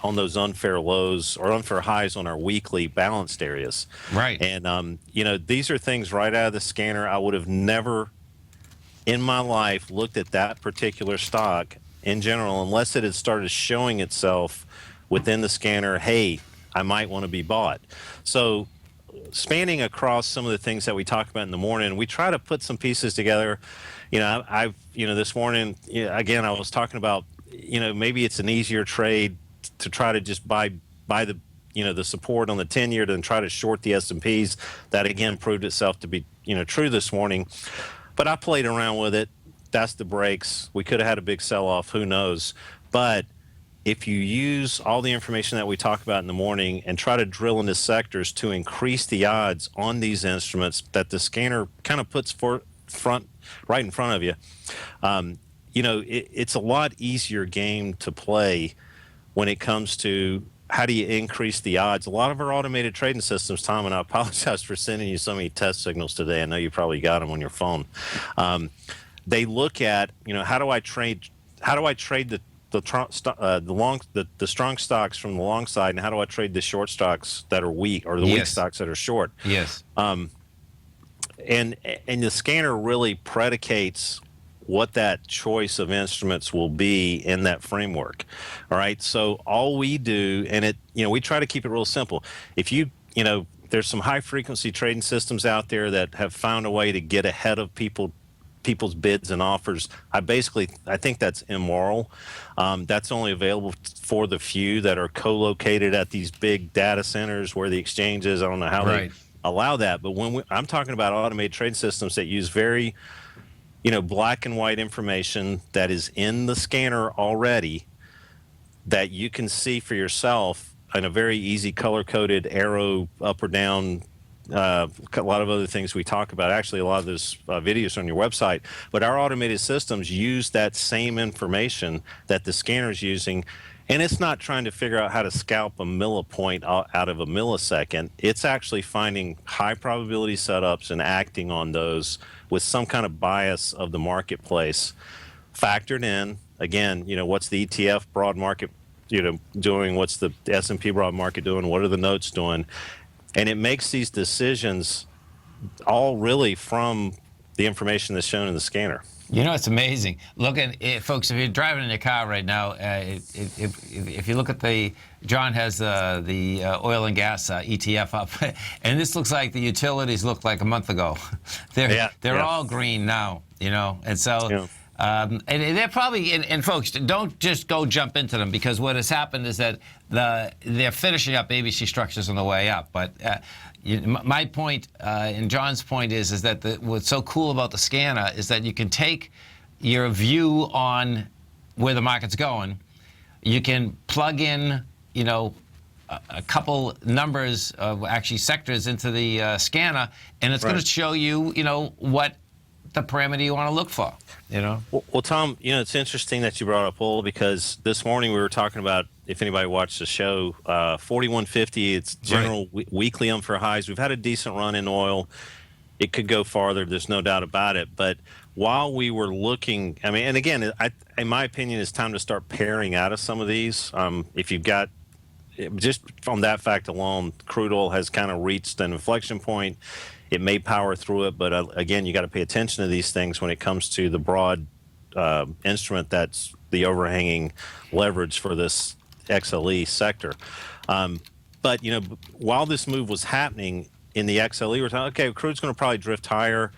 on those unfair lows or unfair highs on our weekly balanced areas. Right. And these are things right out of the scanner. I would have never in my life looked at that particular stock in general, unless it had started showing itself within the scanner, hey, I might want to be bought. So spanning across some of the things that we talk about in the morning, we try to put some pieces together. I've this morning, again, I was talking about, maybe it's an easier trade to try to just buy the, the support on the 10-year than try to short the S&Ps. That, again, proved itself to be, true this morning. But I played around with it. That's the breaks. We could have had a big sell-off. Who knows? But if you use all the information that we talk about in the morning and try to drill into sectors to increase the odds on these instruments that the scanner kind of puts right in front of you, it's a lot easier game to play when it comes to how do you increase the odds. A lot of our automated trading systems, Tom, and I apologize for sending you so many test signals today. I know you probably got them on your phone. They look at, how do I trade the strong stocks from the long side, and how do I trade the short stocks that are weak, or the weak stocks that are short? Yes. And the scanner really predicates what that choice of instruments will be in that framework. All right. So all we do, and we try to keep it real simple. If there's some high frequency trading systems out there that have found a way to get ahead of people's bids and offers. I think that's immoral. That's only available for the few that are co-located at these big data centers where the exchanges, I don't know how they allow that. But I'm talking about automated trade systems that use very, black and white information that is in the scanner already that you can see for yourself in a very easy color-coded arrow up or down. A lot of other things we talk about, actually a lot of those videos on your website, but our automated systems use that same information that the scanner's using, and it's not trying to figure out how to scalp a millipoint out of a millisecond. It's actually finding high probability setups and acting on those with some kind of bias of the marketplace factored in. Again, what's the ETF broad market doing, what's the S&P broad market doing, what are the notes doing, And it makes these decisions all really from the information that's shown in the scanner. You know, it's amazing. Look at it, folks. If you're driving in your car right now, if you look at John has the oil and gas ETF up, and this looks like the utilities looked like a month ago. They're all green now, you know, and so. Yeah. And they're probably, and folks, don't just go jump into them, because what has happened is that they're finishing up ABC structures on the way up. But my point and John's point is that what's so cool about the scanner is that you can take your view on where the market's going, you can plug in, you know, a couple numbers of actually sectors into the scanner, and it's going to show you, you know, what the parameter you want to look for, you know? Well, Tom, you know, it's interesting that you brought up oil, because this morning we were talking about, if anybody watched the show, 41.50, it's general weekly for highs. We've had a decent run in oil. It could go farther, there's no doubt about it. But while we were looking, I mean, and again, in my opinion, it's time to start pairing out of some of these. If you've got, just from that fact alone, crude oil has kind of reached an inflection point. It may power through it, but again, you got to pay attention to these things when it comes to the broad instrument that's the overhanging leverage for this XLE sector. But, you know, while this move was happening in the XLE, we're talking, okay, crude's going to probably drift higher.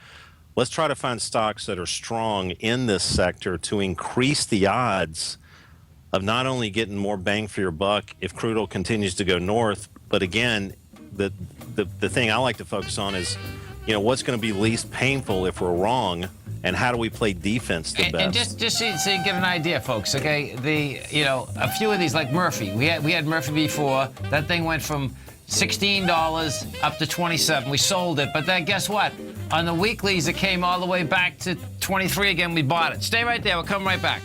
Let's try to find stocks that are strong in this sector to increase the odds of not only getting more bang for your buck if crude oil continues to go north, but again, the thing I like to focus on is, you know, what's going to be least painful if we're wrong, and how do we play defense the best? And just so you get an idea, folks, okay, you know, a few of these, like Murphy, we had Murphy before. That thing went from $16 up to $27. We sold it, but then guess what? On the weeklies, it came all the way back to 23 again. We bought it. Stay right there. We'll come right back.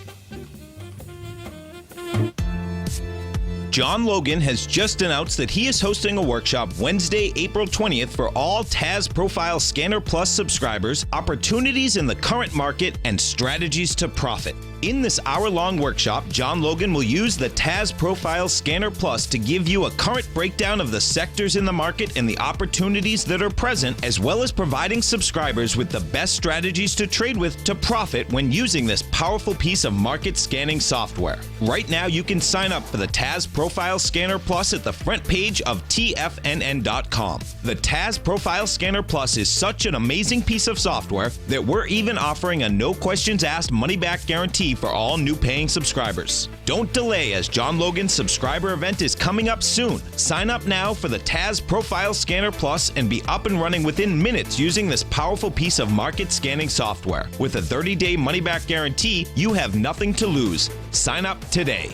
John Logan has just announced that he is hosting a workshop Wednesday, April 20th for all TAS Profile Scanner Plus subscribers, opportunities in the current market, and strategies to profit. In this hour-long workshop, John Logan will use the TAS Profile Scanner Plus to give you a current breakdown of the sectors in the market and the opportunities that are present, as well as providing subscribers with the best strategies to trade with to profit when using this powerful piece of market scanning software. Right now, you can sign up for the TAS Profile Scanner Plus at the front page of TFNN.com. The TAS Profile Scanner Plus is such an amazing piece of software that we're even offering a no-questions-asked money-back guarantee for all new paying subscribers. Don't delay, as John Logan's subscriber event is coming up soon. Sign up now for the TAS Profile Scanner Plus and be up and running within minutes using this powerful piece of market scanning software. With a 30-day money-back guarantee, you have nothing to lose. Sign up today.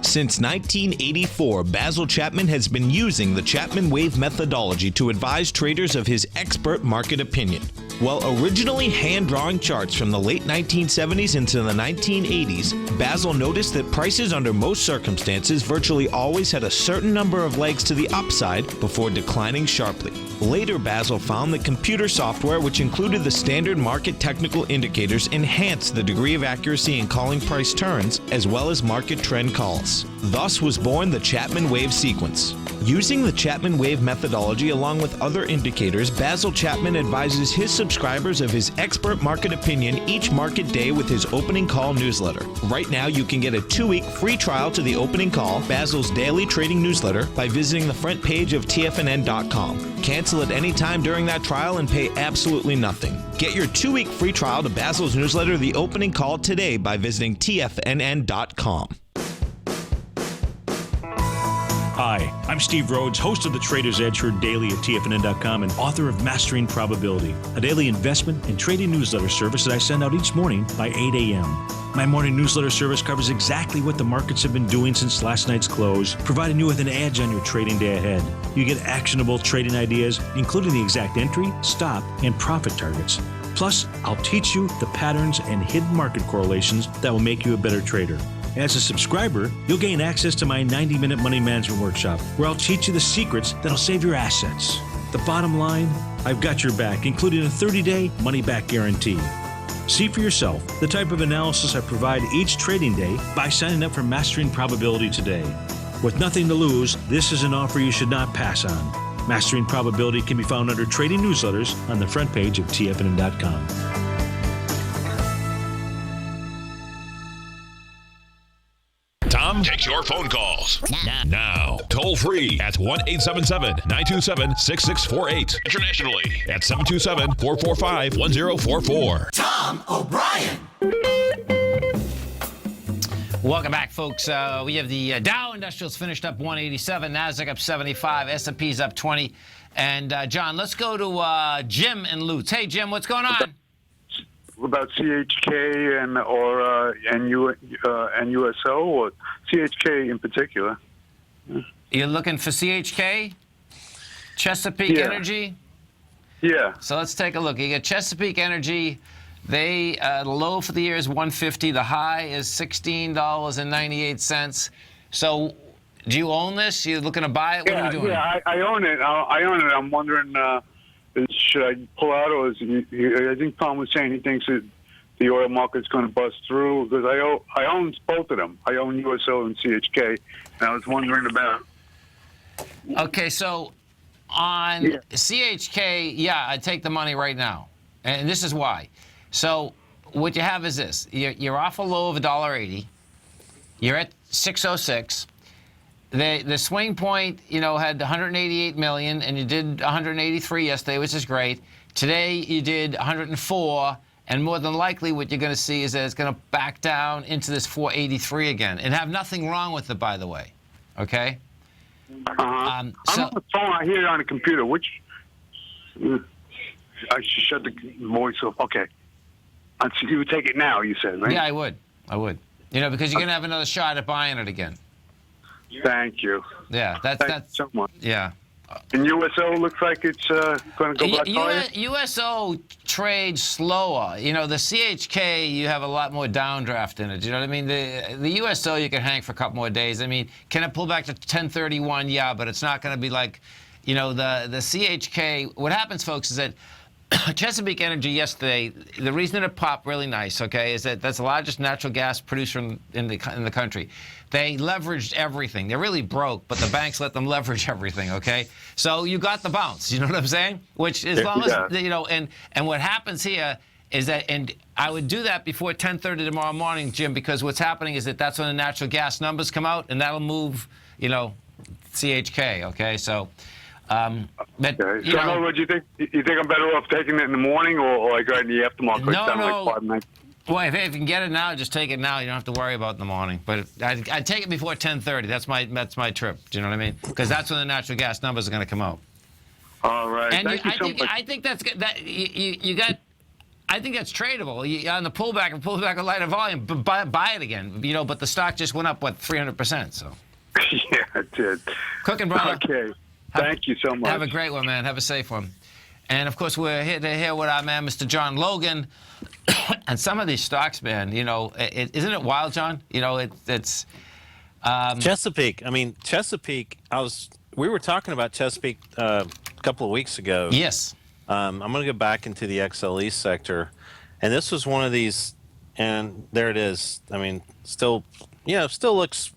Since 1984, Basil Chapman has been using the Chapman Wave methodology to advise traders of his expert market opinion. While originally hand-drawing charts from the late 1970s into the 1980s, Basil noticed that prices under most circumstances virtually always had a certain number of legs to the upside before declining sharply. Later, Basil found that computer software, which included the standard market technical indicators, enhanced the degree of accuracy in calling price turns, as well as market trend calls. Thus was born the Chapman Wave sequence. Using the Chapman Wave methodology along with other indicators, Basil Chapman advises his subscribers of his expert market opinion each market day with his opening call newsletter. Right now, you can get a 2-week free trial to the opening call, Basil's daily trading newsletter, by visiting the front page of TFNN.com. Cancel at any time during that trial and pay absolutely nothing. Get your 2-week free trial to Basil's newsletter, The Opening Call, today by visiting TFNN.com. Hi, I'm Steve Rhodes, host of the Trader's Edge, heard daily at TFNN.com and author of Mastering Probability, a daily investment and trading newsletter service that I send out each morning by 8 a.m. My morning newsletter service covers exactly what the markets have been doing since last night's close, providing you with an edge on your trading day ahead. You get actionable trading ideas, including the exact entry, stop, and profit targets. Plus, I'll teach you the patterns and hidden market correlations that will make you a better trader. As a subscriber, you'll gain access to my 90-minute money management workshop, where I'll teach you the secrets that'll save your assets. The bottom line, I've got your back, including a 30-day money-back guarantee. See for yourself the type of analysis I provide each trading day by signing up for Mastering Probability today. With nothing to lose, this is an offer you should not pass on. Mastering Probability can be found under Trading Newsletters on the front page of TFNN.com. Tom takes your phone calls now. Toll free at 1-877-927-6648. Internationally at 727-445-1044. Tom O'Brien. Welcome back, folks. We have the Dow Industrials finished up 187, NASDAQ up 75, S&P's up 20. And, John, let's go to Jim in Lutz. Hey, Jim, what's going on? About CHK and USO, or CHK in particular. You're looking for CHK? Chesapeake Energy? Yeah. So let's take a look. You got Chesapeake Energy. The low for the year is 150. The high is $16.98. So, do you own this? You looking to buy it? What are you doing? Yeah, I own it. I own it. I'm wondering, should I pull out, or I think Tom was saying he thinks that the oil market's going to bust through, because I own both of them. I own USO and CHK, and I was wondering about. Okay, so on CHK, I'd take the money right now, and this is why. So what you have is this. You're off a low of $1.80. You're at 606. The swing point, had 188 million, and you did 183 yesterday, which is great. Today you did 104, and more than likely what you're going to see is that it's going to back down into this 483 again, and have nothing wrong with it, by the way. Okay? I'm on the phone. I hear it on the computer. I should shut the voice off. Okay. You would take it now, you said, right? Yeah, I would. Because you're going to have another shot at buying it again. Thank you. Yeah, that's so much. Yeah. And USO looks like it's going to go back higher? USO trades slower. The CHK, you have a lot more downdraft in it. You know what I mean? The USO, you can hang for a couple more days. I mean, can it pull back to 1031? Yeah, but it's not going to be like, the CHK. What happens, folks, is that Chesapeake Energy yesterday, the reason it popped really nice, okay, is that that's the largest natural gas producer in the country. They leveraged everything. They're really broke, but the banks let them leverage everything, okay? So you got the bounce, you know what I'm saying? Which, as long as, and what happens here is that, and I would do that before 10:30 tomorrow morning, Jim, because what's happening is that that's when the natural gas numbers come out, and that'll move, CHK, okay? So, in other words, you think I'm better off taking it in the morning, or like right in the aftermarket? No. Like 5 minutes? Well, if you can get it now, just take it now. You don't have to worry about it in the morning. But I'd take it before 10:30. That's my trip. Do you know what I mean? Because that's when the natural gas numbers are going to come out. All right. And Thank you so much. I think that's good. You got. I think that's tradable. On the pullback a lighter volume, buy it again. But the stock just went up 300%. So. Yeah, it did. Cooking, brother. Okay. Thank you so much. Have a great one, man. Have a safe one. And, of course, we're here to hear what our man, Mr. John Logan, and some of these stocks, man, isn't it wild, John? It's... Chesapeake. I mean, Chesapeake, we were talking about Chesapeake a couple of weeks ago. Yes. I'm going to go back into the XLE sector. And this was one of these, and there it is. I mean, still looks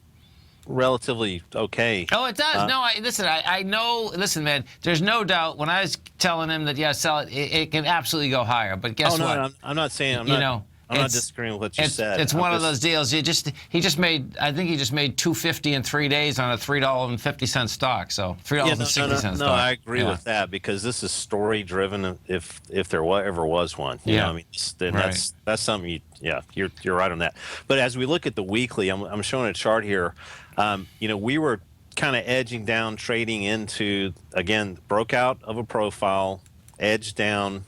relatively okay. Oh, it does. No, I know. Listen, man, there's no doubt. When I was telling him that, sell it, it can absolutely go higher. But guess what? No, I'm not saying. I'm not disagreeing with what you said. It's one of those deals. He just made. I think he just made $250 in 3 days on a $3.50 stock. So $3.60 stock. No, I agree with that, because this is story driven. If there ever was one, you know, I mean, that's something. You're right on that. But as we look at the weekly, I'm showing a chart here. We were kind of edging down, trading into, again, broke out of a profile, edged down.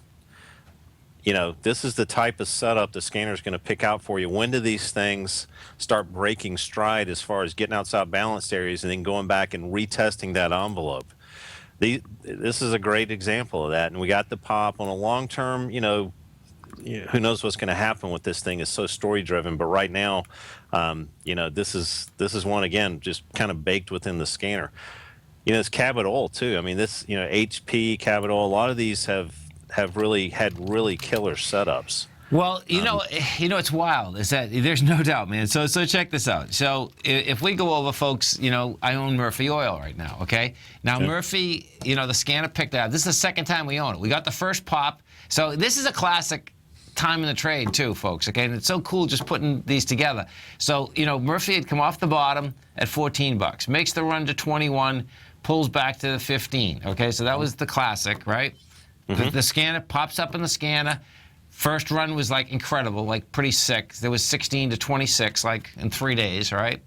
This is the type of setup the scanner is going to pick out for you. When do these things start breaking stride as far as getting outside balanced areas and then going back and retesting that envelope? This is a great example of that. And we got the pop on a long term, who knows what's going to happen with this thing. It's so story driven. But right now, this is one, again, just kind of baked within the scanner. It's Cabot Oil too. I mean, this, HP, Cabot Oil, a lot of these have really had really killer setups. Well, you know, it's wild. Is that there's no doubt, man. So check this out. So if we go over, folks, you know, I own Murphy Oil right now. Okay. Now Murphy, you know, the scanner picked it up. This is the second time we own it. We got the first pop. So this is a classic time in the trade too, folks. Okay, and it's so cool just putting these together. So you know, Murphy had come off the bottom at $14, makes the run to 21, pulls back to the 15. Okay, so that was the classic, right? The scanner pops up in the scanner. First run was like incredible, like pretty sick. There was 16 to 26, like in 3 days, right?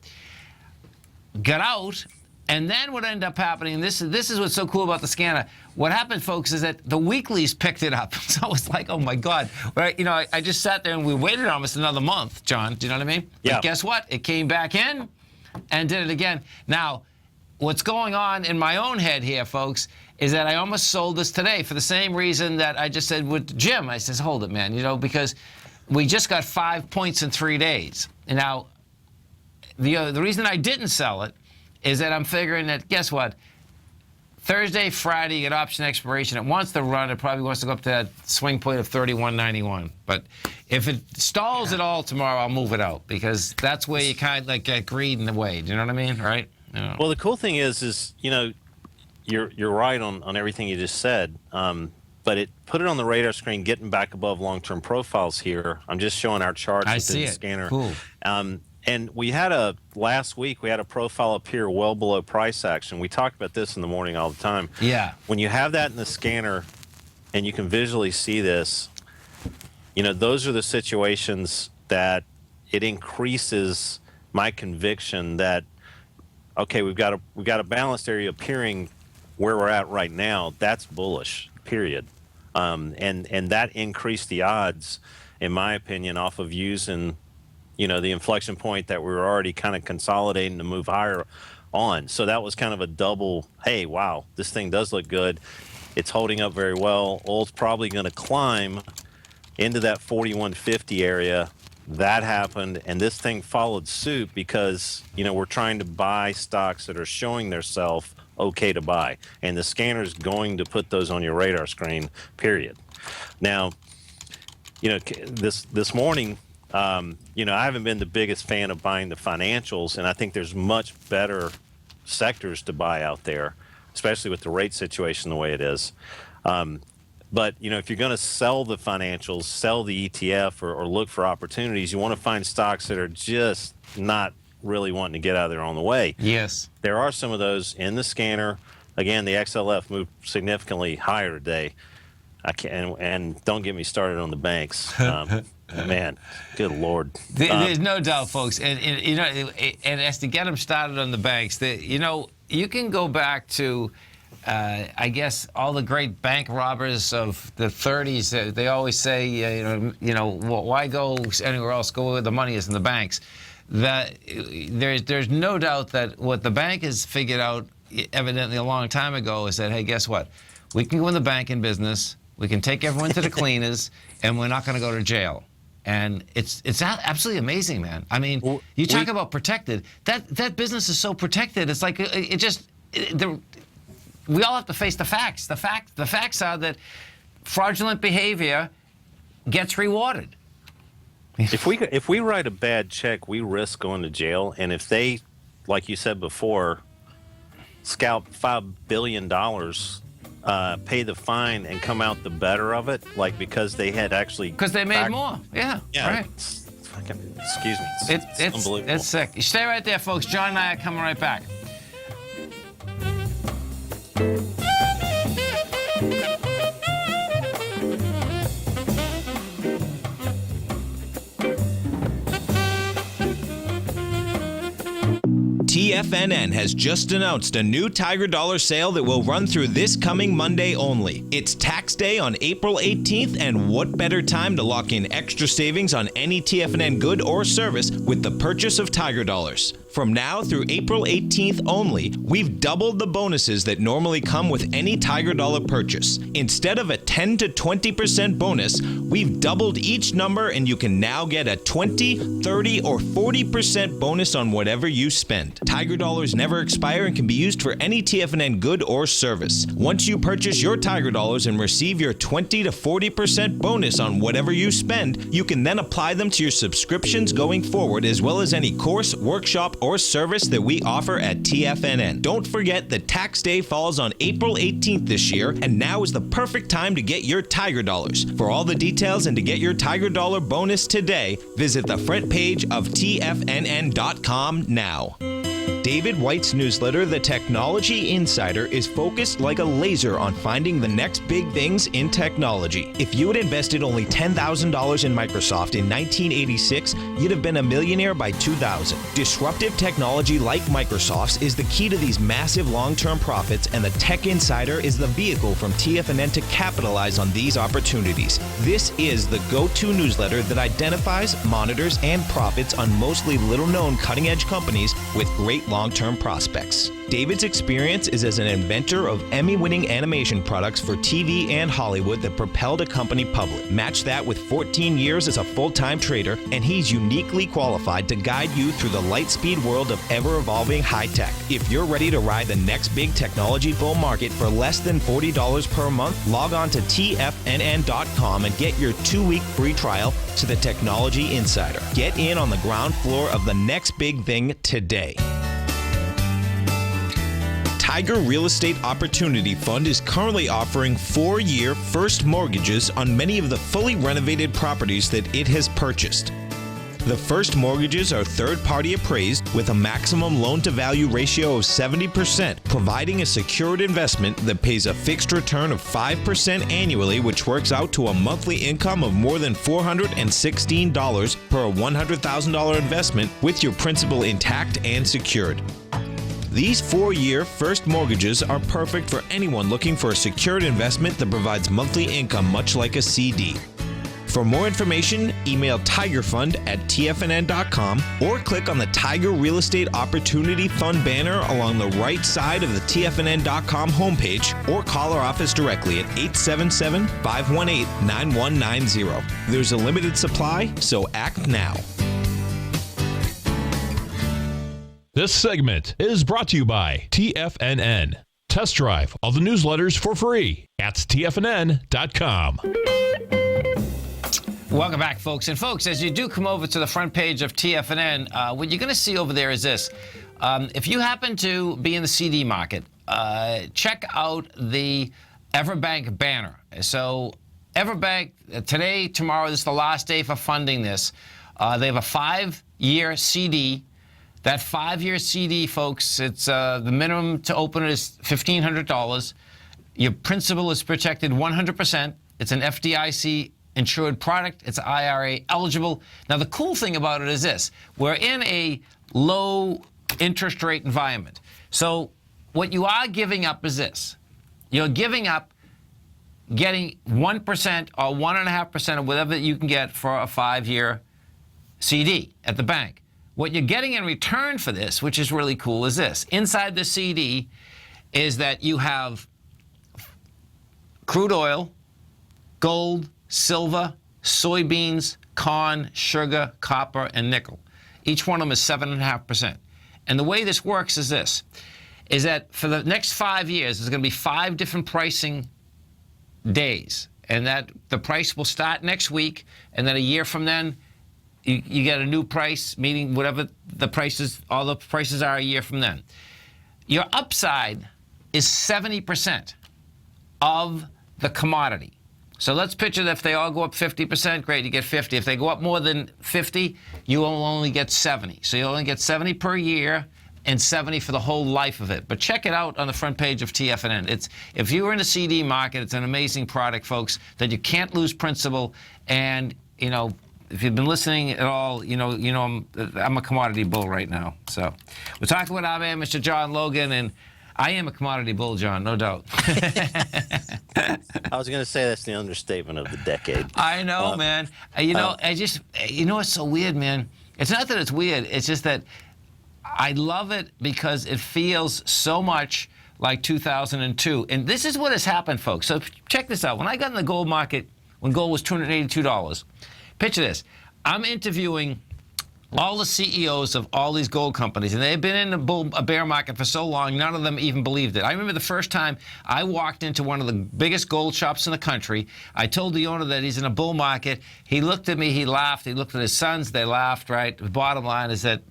Got out, and then what ended up happening, this is what's so cool about the scanner. What happened, folks, is that the weeklies picked it up. So it was like, oh my God, right? You know, I just sat there and we waited almost another month, John. Do you know what I mean? Yeah. But guess what? It came back in and did it again. Now, what's going on in my own head here, folks, is that I almost sold this today for the same reason that I just said with Jim. I says, hold it, man, you know, because we just got 5 points in 3 days. And now, the reason I didn't sell it is that I'm figuring that, guess what? Thursday, Friday, you get option expiration. It wants to run. It probably wants to go up to that swing point of 31.91. But if it stalls at all tomorrow, I'll move it out because that's where you kind of like get greed in the way. Do you know what I mean? Right? You know. Well, the cool thing is you know, you're right on everything you just said. But it put it on the radar screen, getting back above long-term profiles here. I'm just showing our charts within the scanner. Cool. And we had last week, we had a profile up here well below price action. We talked about this in the morning all the time. Yeah. When you have that in the scanner and you can visually see this, you know, those are the situations that it increases my conviction that, okay, we've got a balanced area appearing where we're at right now. That's bullish, period. And that increased the odds, in my opinion, off of using, you know, the inflection point that we were already kind of consolidating to move higher on. So that was kind of a double, hey, wow, this thing does look good. It's holding up very well. Oil's probably going to climb into that 41.50 area. That happened, and this thing followed suit because, you know, we're trying to buy stocks that are showing themselves okay to buy. And the scanner's going to put those on your radar screen, period. Now, you know, this morning, you know, I haven't been the biggest fan of buying the financials, and I think there's much better sectors to buy out there, especially with the rate situation the way it is. But, you know, if you're going to sell the financials, sell the ETF, or look for opportunities, you want to find stocks that are just not really wanting to get out of there on the way. Yes. There are some of those in the scanner. Again, the XLF moved significantly higher today. And don't get me started on the banks. Man, good Lord. There's no doubt, folks. And you know, and as to get them started on the banks, you know, you can go back to, I guess, all the great bank robbers of the 30s. They always say, you know, why go anywhere else? Go where the money is in the banks. That there's no doubt that what the bank has figured out, evidently a long time ago, is that, hey, guess what? We can go in the banking business. We can take everyone to the cleaners, and we're not going to go to jail. And it's absolutely amazing, man. I mean, you talk about protected. That business is so protected. It's like we all have to face the facts. The facts are that fraudulent behavior gets rewarded. If we write a bad check, we risk going to jail. And if they, like you said before, scalp $5 billion, pay the fine and come out the better of it, like because they had actually because they made more. Yeah. Right. Excuse me. It's unbelievable. It's sick. You stay right there, folks. John and I are coming right back. TFNN has just announced a new Tiger Dollar sale that will run through this coming Monday only. It's tax day on April 18th, and what better time to lock in extra savings on any TFNN good or service with the purchase of Tiger Dollars. From now through April 18th only, we've doubled the bonuses that normally come with any Tiger Dollar purchase. Instead of a 10 to 20% bonus, we've doubled each number and you can now get a 20, 30, or 40% bonus on whatever you spend. Tiger Dollars never expire and can be used for any TFNN good or service. Once you purchase your Tiger Dollars and receive your 20 to 40% bonus on whatever you spend, you can then apply them to your subscriptions going forward, as well as any course, workshop, or service that we offer at TFNN. Don't forget that tax day falls on April 18th this year, and now is the perfect time to get your Tiger Dollars. For all the details and to get your Tiger Dollar bonus today, visit the front page of TFNN.com now. David White's newsletter, The Technology Insider, is focused like a laser on finding the next big things in technology. If you had invested only $10,000 in Microsoft in 1986, you'd have been a millionaire by 2000. Disruptive technology like Microsoft's is the key to these massive long-term profits, and the Tech Insider is the vehicle from TFNN to capitalize on these opportunities. This is the go-to newsletter that identifies, monitors, and profits on mostly little-known cutting-edge companies with great long-term prospects. David's experience is as an inventor of Emmy-winning animation products for TV and Hollywood that propelled a company public. Match that with 14 years as a full-time trader, and he's uniquely qualified to guide you through the light-speed world of ever-evolving high-tech. If you're ready to ride the next big technology bull market for less than $40 per month, log on to TFNN.com and get your 2-week free trial to the Technology Insider. Get in on the ground floor of the next big thing today. Tiger Real Estate Opportunity Fund is currently offering 4-year first mortgages on many of the fully renovated properties that it has purchased. The first mortgages are third-party appraised with a maximum loan-to-value ratio of 70%, providing a secured investment that pays a fixed return of 5% annually, which works out to a monthly income of more than $416 per $100,000 investment with your principal intact and secured. These 4-year first mortgages are perfect for anyone looking for a secured investment that provides monthly income much like a CD. For more information, email tigerfund@tfnn.com or click on the Tiger Real Estate Opportunity Fund banner along the right side of the tfnn.com homepage, or call our office directly at 877-518-9190. There's a limited supply, so act now. This segment is brought to you by TFNN. Test drive all the newsletters for free at TFNN.com. Welcome back, folks. And folks, as you do come over to the front page of TFNN, what you're going to see over there is this. If you happen to be in the CD market, check out the Everbank banner. So Everbank, today, tomorrow, this is the last day for funding this. They have a 5-year CD. That 5-year CD, folks, it's the minimum to open it is $1,500. Your principal is protected 100%. It's an FDIC insured product. It's IRA eligible. Now, the cool thing about it is this. We're in a low interest rate environment. So what you are giving up is this. You're giving up getting 1% or 1.5% of whatever you can get for a 5-year CD at the bank. What you're getting in return for this, which is really cool, is this. Inside the CD is that you have crude oil, gold, silver, soybeans, corn, sugar, copper, and nickel. Each one of them is 7.5%. And the way this works is this, is that for the next 5 years, there's going to be 5 different pricing days. And that the price will start next week, and then a year from then, you get a new price, meaning whatever the prices, all the prices are a year from then. Your upside is 70% of the commodity. So let's picture that if they all go up 50%, great, you get 50. If they go up more than 50, you will only get 70. So you only get 70 per year and 70 for the whole life of it. But check it out on the front page of TFNN. If you were in the CD market, it's an amazing product, folks, that you can't lose principal. And, you know, if you've been listening at all, you know I'm a commodity bull right now. So we're talking with our man, Mr. John Logan, and I am a commodity bull, John, no doubt. I was going to say that's the understatement of the decade. I know, man. I just, it's so weird, man. It's not that it's weird. It's just that I love it because it feels so much like 2002. And this is what has happened, folks. So check this out. When I got in the gold market, when gold was $282, picture this. I'm interviewing all the CEOs of all these gold companies, and they've been in a bear market for so long, none of them even believed it. I remember the first time I walked into one of the biggest gold shops in the country. I told the owner that he's in a bull market. He looked at me, he laughed. He looked at his sons, they laughed, right? The bottom line is that,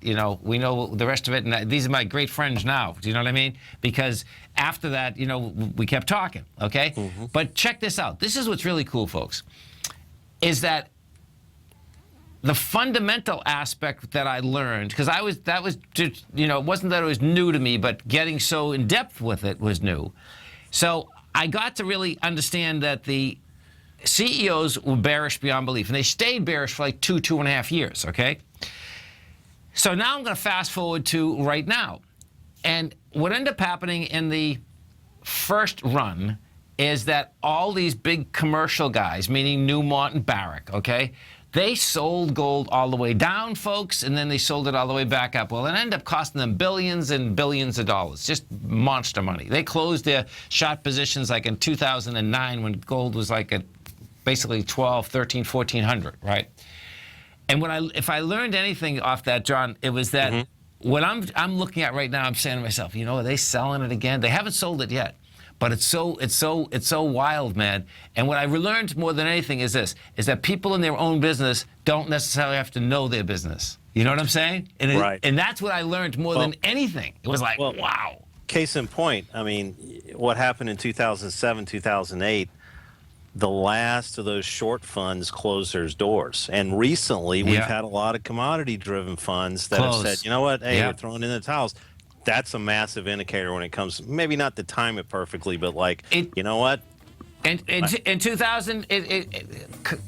we know the rest of it, and these are my great friends now. Do you know what I mean? Because after that, we kept talking, okay? Mm-hmm. But check this out. This is what's really cool, folks, is that the fundamental aspect that I learned, because that was just, it wasn't that it was new to me, but getting so in depth with it was new. So I got to really understand that the CEOs were bearish beyond belief, and they stayed bearish for like 2.5 years, okay? So now I'm going to fast forward to right now. And what ended up happening in the first run is that all these big commercial guys, meaning Newmont and Barrick, okay, they sold gold all the way down, folks, and then they sold it all the way back up. Well, it ended up costing them billions and billions of dollars, just monster money. They closed their short positions like in 2009 when gold was like at basically 12, 13, 1400, right? And if I learned anything off that, John, it was that what I'm looking at right now, I'm saying to myself, are they selling it again? They haven't sold it yet. But it's so wild, man. And what I learned more than anything is this, is that people in their own business don't necessarily have to know their business. You know what I'm saying? And right. And that's what I learned more than anything. It was like, wow. Case in point, I mean, what happened in 2007, 2008, the last of those short funds closed their doors. And recently, we've had a lot of commodity-driven funds that have said, you know what, hey, we're throwing in the towels. That's a massive indicator when it comes, maybe not to time it perfectly, but you know what? In 2000,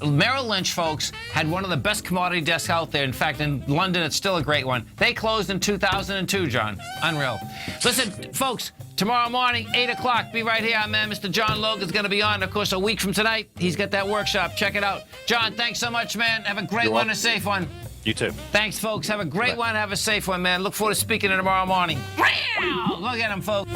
Merrill Lynch, folks, had one of the best commodity desks out there. In fact, in London, it's still a great one. They closed in 2002, John. Unreal. Listen, folks, tomorrow morning, 8 o'clock, be right here. Our man, Mr. John Logan's going to be on. Of course, a week from tonight, he's got that workshop. Check it out. John, thanks so much, man. Have a great one, a safe one. You too. Thanks, folks. Have a great one. Have a safe one, man. Look forward to speaking to you tomorrow morning. Look at him, folks.